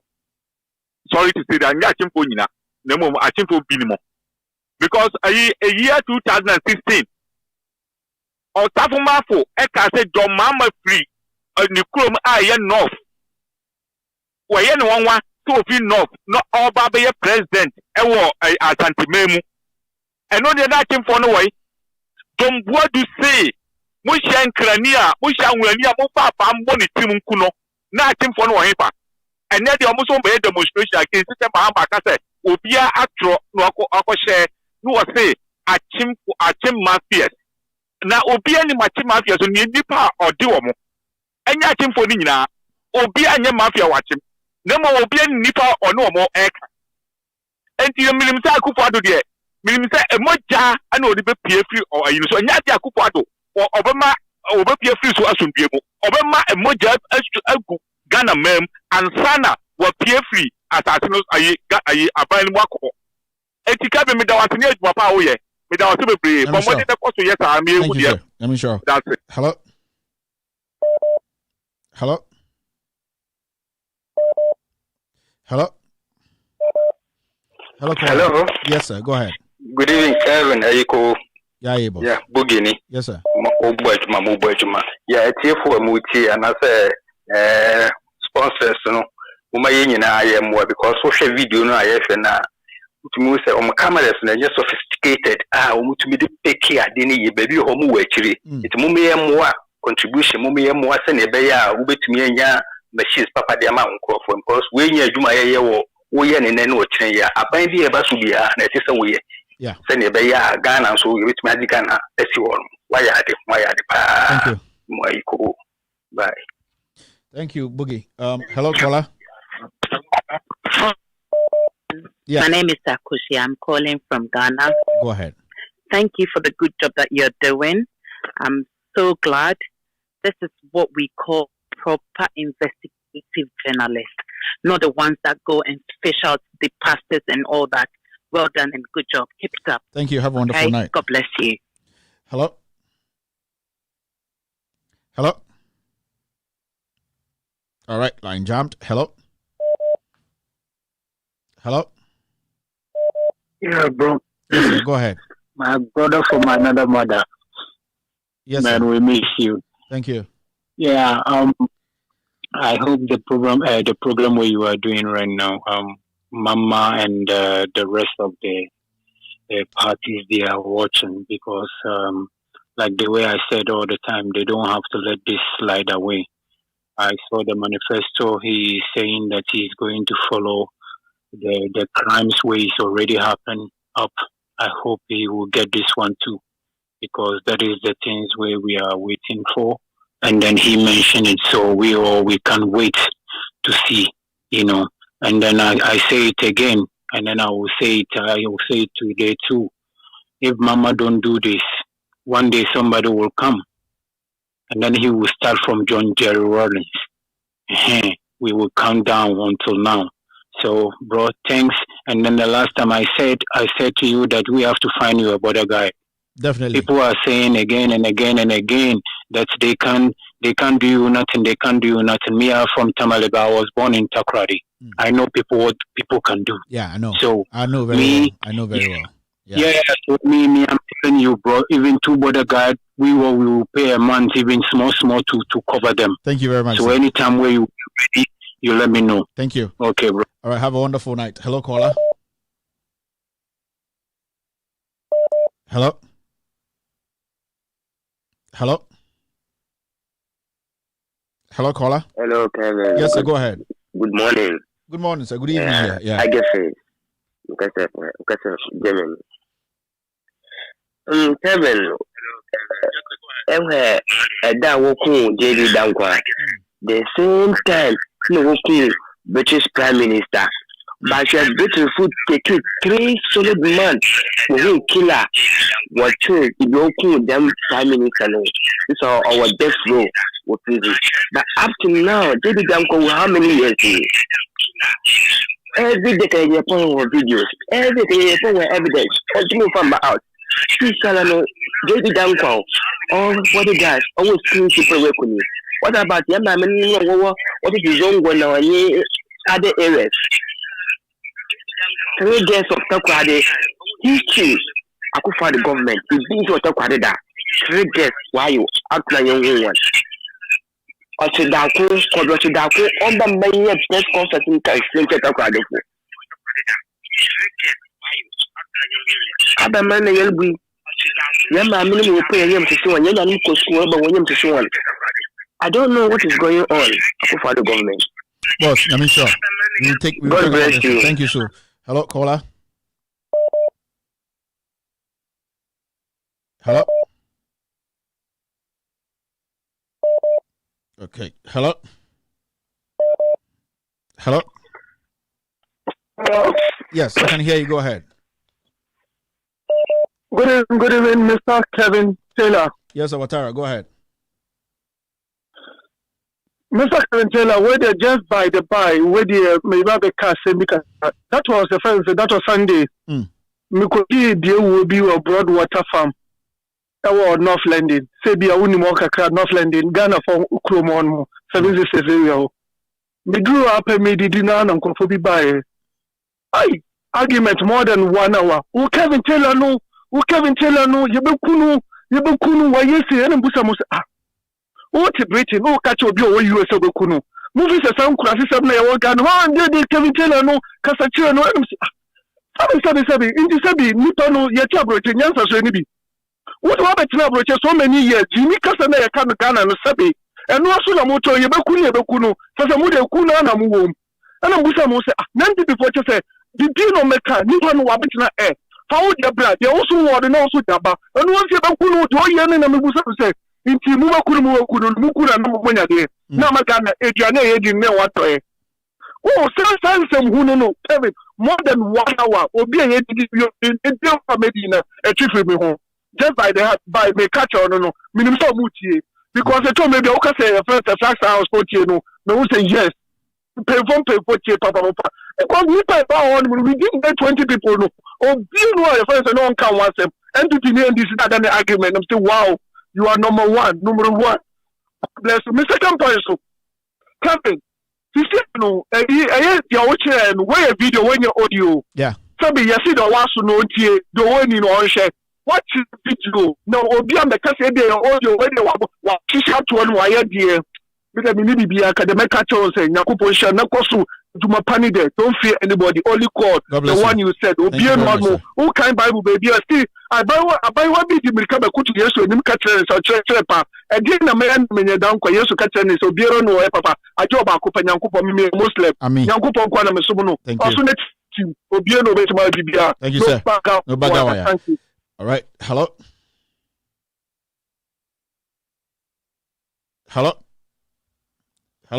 Sorry to say that nya achimfo nyina. Nembo achimfo binimo. Because a year 2016 Otafumafo e ka say John Mama free ni krom aye north. Wo ye no wonwa to fi north no oba be president ewo Asante Memu eno de na chimfo no wai Domboa do say mo hyan krania mo hyan wani mo papa mbo ne tim nku no na chimfo no hepa ene de omo so be demonstration against system Mahama ka say obia atro no akọ no say achim mafias na obia ni machim mafias so ni nipa odi wo mo enya chimfo ni nyina obia anya mafia wachim na mo obia ni nipa ono mo eka enti minim sa akufo ado de minim sa emoja ana odi be pie free o ayi so nya de akufo ado obema obepie free so asundue mo obema emoja agu Ghana mem ansana wa pie free asasino ayi aban mu akọ etika be me da watene adwuma pa wo ye me da wato bebre but mo de ko so yes am e wu de I'm sure. That's it. Hello. Hello. Hello. Hello. Hello. Yes, sir. Go ahead. Good evening, Kevin. Ayiko. Yeah, able. Yeah, Bugini. Yes, sir. Mubojuma. Yeah, it's here for Muti, and I say, sponsors, no. I am more because social video, no, I have na. To move on cameras, and just sophisticated. To me, the picky, I didn't baby home actually. It's more contribution, more send a bear, Ube to me and ya, machines, Papa de Amount for because when you do my we and then what ya, I find the Basubia, and it is a way. Yeah. Send a bear, Ghana, so you with magic and as you all. Why are the Thank you. Bye. Thank you, Boogie. Hello, caller. Yeah. My name is Akushi. I'm calling from Ghana. Go ahead. Thank you for the good job that you're doing. I'm so glad. This is what we call proper investigative journalists, not the ones that go and fish out the pastors and all that. Well done and good job. Keep it up. Thank you. Have a wonderful night. God bless you. Hello. Hello. All right, line jammed. Hello. Hello. Yeah, bro. Yes, sir, go ahead. My brother from another mother. Yes, man, sir. we miss you. Thank you. Yeah. I hope the program where you are doing right now, Mama and the rest of the parties they are watching because, like the way I said all the time, they don't have to let this slide away. I saw the manifesto. He's saying that he's going to follow the crimes ways already happened up. I hope he will get this one too, because that is the things where we are waiting for. And then he mentioned it, so we can wait to see, And then I say it again, and then I will say it today too. If Mama don't do this, one day somebody will come, and then he will start from John Jerry Rawlings. We will count down until now. So, bro, thanks. And then the last time I said to you that we have to find you a better guy. Definitely. People are saying again and again and again that they can't do you nothing. They can't do you nothing. Me, I'm from Tamaliba. I was born in Takrady. I know what people can do. Yeah, I know. So I know very well. Yeah. So me, I'm telling you, bro. Even two border guard, we will pay a month, even small to cover them. Thank you very much. So sir. anytime where you ready, you let me know. Thank you. Okay, bro. All right. Have a wonderful night. Hello, caller. Hello. Hello. Hello, caller. Hello, Kevin. Yes, sir. Go ahead. Good morning. Good morning, sir. Good evening. Yeah. I guess it. Germany. Kevin. That woku JD Dankwa. The same time, no woku British Prime Minister. But she has beautiful take 3 solid months. We killer. What true? Woku them Prime Minister. This is our death row. But up to now, JD Dankwa, how many years? Every day can you point videos. Every day you point evidence. What do you find out? Please tell me, JD Dankwa, all bodyguards always clean people work with me. What about the what is his own going on in other areas? 3 days of Takwade history. I could find the government. You've been to Takwade that 3 days. Why you out na young one? Ochidako, Kodrochidako, on the main press conference in Kakadeko. Abamana Yelby. Yama, will pay him to show, and Yaman to school, but when him to show. I don't know what is going on for the government. Boss, I mean, sure. God bless you. Thank you, sir. Hello, caller. Hello. Okay. Hello. Hello. Hello. Yes, I can hear you. Go ahead. Good evening, Mr. Kevin Taylor. Yes, Awatara. Go ahead. Mr. Kevin Taylor, where they just by the by, where the maybe the car because that was the first, that was Sunday. Mikodi deal will be a Broadwater farm. Our North Landing. Say be a Unimoka North Landing, Ghana for Ukromon, services area. Me grew up and made dinner and could by argument more than 1 hour. Who Kevin Taylor no, Yabukunu, why you say, and Busamos. What a Britain, no catch of your US Obukunu. Movies a sound classes of my organ, and Kevin Taylor no, Casachi no. Sabi, into Sabi, Nipano, Yatabrotin, Yansa Senibi. What happened to so many years? Jimmy Casana can Ghana and Sabi, and no sooner motor Yabakunu, Sasamude Kuna and Amu. And Busamo said, 90 before to say, the Dino Mecca, Nipano Wabitina air. Found your blood, they also want and also Daba, and once Yabakunu, Doyan and Amusa say, into Mukuna Mukuna day. Namagana, Adriana, Adrian, what way. Oh, some who know, more than 1 hour, or be a Medina, a trip with me home. Just by the catch on no minimum so much because I told maybe okay say first the fact I was put no no say yes pay for papa because we pay on we didn't get 20 people no or you know the first no one can want them and to deny this is not an argument. I'm still wow, you are number one. Bless you. My second point so Kevin you see no your watching and where a video when your audio yeah so be you see the one so no tie the one you know share. What is video? No, Obiam the Cassadia audio when they were teaching to one wire dear. Because maybe be academic catchers and Yakupo Nakosu to my panny there. Don't fear anybody, only call the one you said. Obiam Mamo, who kind Bible baby. I buy one bit you become a good yes, and him catchers or church papa. And then a man when down for yes to catch any so beer no papa. I job a couple Yankupo Muslim. I mean Yankupo Kwana Subuno. Also next to Obiam no better my BBR. Thank you, sir. No back thank you. All right. Hello. Hello,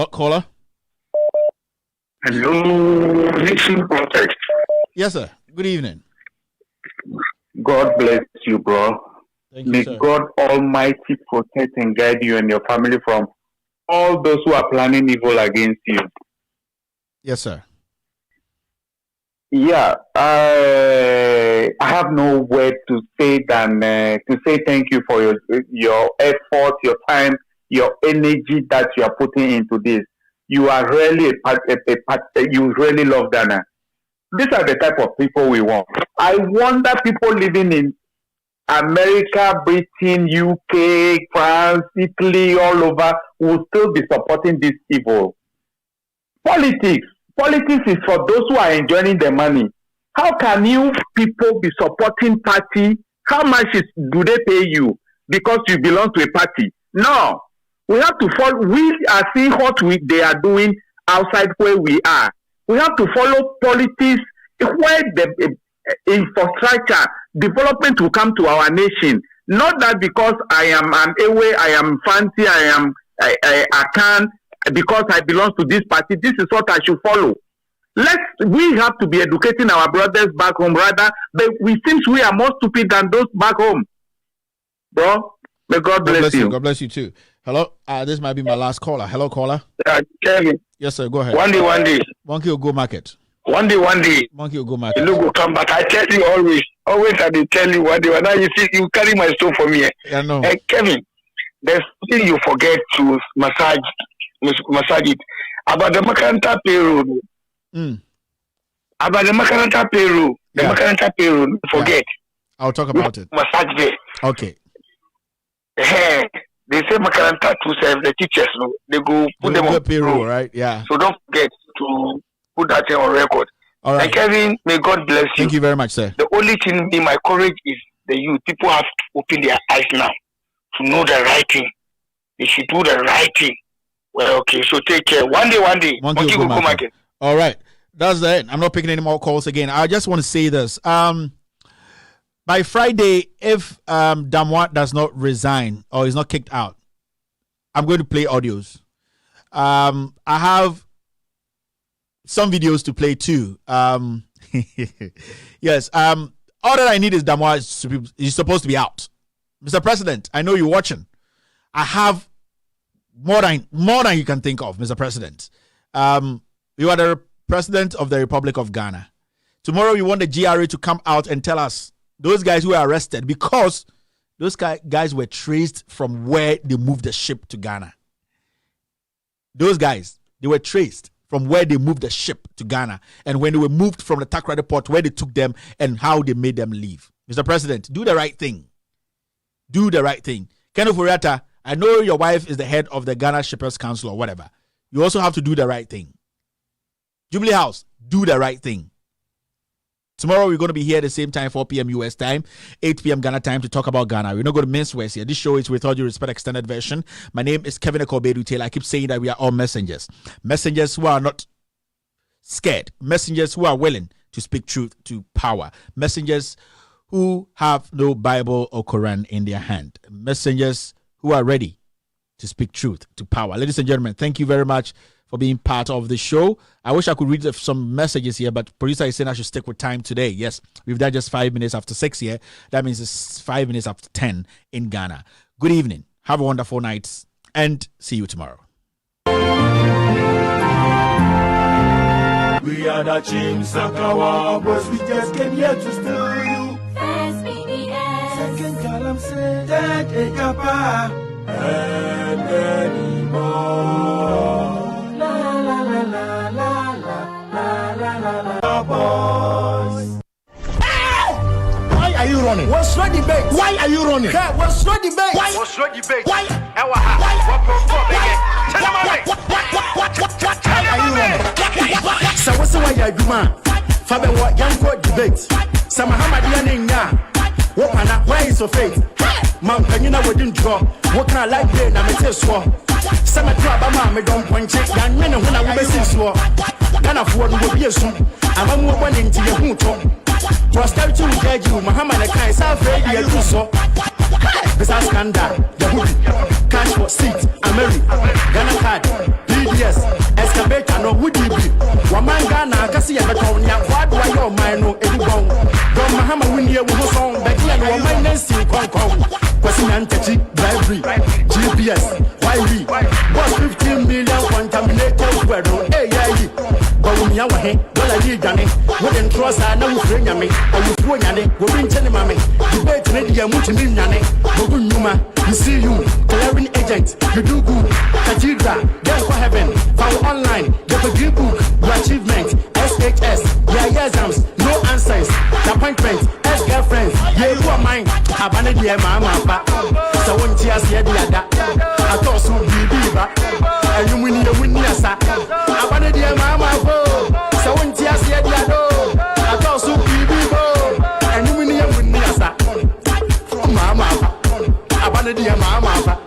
caller. Hello, Nation Protect. Yes, sir. Good evening. God bless you, bro. Thank you, May sir. God Almighty protect and guide you and your family from all those who are planning evil against you. Yes, sir. Yeah, I have no word to say than to say thank you for your effort, your time, your energy that you are putting into this. You are really you really love Ghana. These are the type of people we want. I wonder people living in America, Britain, UK, France, Italy, all over will still be supporting this evil. Politics is for those who are enjoying the money. How can you people be supporting party? How much do they pay you because you belong to a party? No. We have to follow. We are seeing what they are doing outside where we are. We have to follow politics where the infrastructure development will come to our nation. Not that because I am an Ewe, I am fancy, I can, because I belong to this party, this is what I should follow. We have to be educating our brothers back home rather, but we seems we are more stupid than those back home. Bro, may God bless you. God bless you too. Hello, this might be my last caller. Hello, caller. Kevin. Yes, sir. Go ahead. One day. Monkey will go market. One day. Monkey will go market. You will come back. I tell you always. Always I will tell you one day. Now you see, you carry my stone for me. I know. Hey, Kevin, there's something you forget to massage it. About the Makaranta payroll. About the Makaranta payroll. The Makaranta payroll. Forget. I'll talk about it. Massage there. Okay. The they say makaranta to serve the teachers, no, they go put them on payroll, right? Yeah. So don't forget to put that thing on record. All right. And Kevin, may God bless you. Thank you very much, sir. The only thing in my courage is the youth. People have to open their eyes now to know the right thing. They should do the right thing. Well, okay, so take care. One day, Monkey will go market. All right. That's it. I'm not picking any more calls again. I just want to say this. By Friday, if Damwa does not resign or is not kicked out, I'm going to play audios. I have some videos to play too. Yes. All that I need is Damwa is supposed to be out. Mr. President, I know you're watching. I have more than you can think of, Mr. President. You are the President of the Republic of Ghana. Tomorrow we want the GRA to come out and tell us those guys who were arrested, because those guys were traced from where they moved the ship to Ghana. Those guys, they were traced from where they moved the ship to Ghana, and when they were moved from the Takoradi port, where they took them and how they made them leave. Mr. President, do the right thing. Do the right thing. Kenneth Furiata, I know your wife is the head of the Ghana Shippers Council or whatever. You also have to do the right thing. Jubilee House, do the right thing. Tomorrow we're going to be here at the same time, 4 p.m. US time, 8 p.m. Ghana time, to talk about Ghana. We're not going to mince words here. This show is With All Due Respect extended version. My name is Kevin Ekobedu Taylor. I keep saying that we are all messengers. Messengers who are not scared. Messengers who are willing to speak truth to power. Messengers who have no Bible or Quran in their hand. Messengers who are ready to speak truth to power. Ladies and gentlemen, thank you very much for being part of the show. I wish I could read some messages here, but producer is saying I should stick with time today. Yes, we've done just 5 minutes after 6 here. That means it's 5 minutes after 10 in Ghana. Good evening. Have a wonderful night, and see you tomorrow. We are the Chim Sakawa, boys. We just came here to steal you. First BDS. Second column said that Ekapa and many more. La la la la la la la la boys. Why are you running? What's not debate? Why are you running? Hey, what's not debate? Why? What's not debate? Why? Why are you running? So what's the way you man? Fabe what young court debate. Some Muhammadian ya. Why is so fake? Man, can you know we didn't draw? What can I like there? Now me tell you. Some trouble, man, me don't point it. Young men when I will be so. Can afford to be a soon. I'm moving into your hood. Prosperity will judge you. Muhammad, I can't say you do so. Besides scandal, the hood, cash for seat, America, Ghana card, BDS, excavator, no would you be? One man Ghana, I can see a beton. Why do I know mine? No, anyone. Don't Muhammad win here with a song, Becky and one man name still Kong. Question anti bribery, GPS, YV, was 15 million contaminated weather. Hey, yeah, but when you are here, well, I did Danny. Wouldn't trust I know bring me. I will throw Yanni, we'll bring Tenny Mammy. Debate media, Mutin Yanni, Bobunuma, you see you, clearing agent, you do good. Cathedral, get for heaven, found online, get a good book, your achievement, SHS, yeah, exams, no answers, the appointment, ex-girlfriends, yeah, you are mine. I've been a dear mama, so when tears here, the other, I thought so be beaver, and you win your sack. I've been a dear mama, so when tears here, the other, I thought so be beaver, and you win your sack. Mama, I've been a dear mama.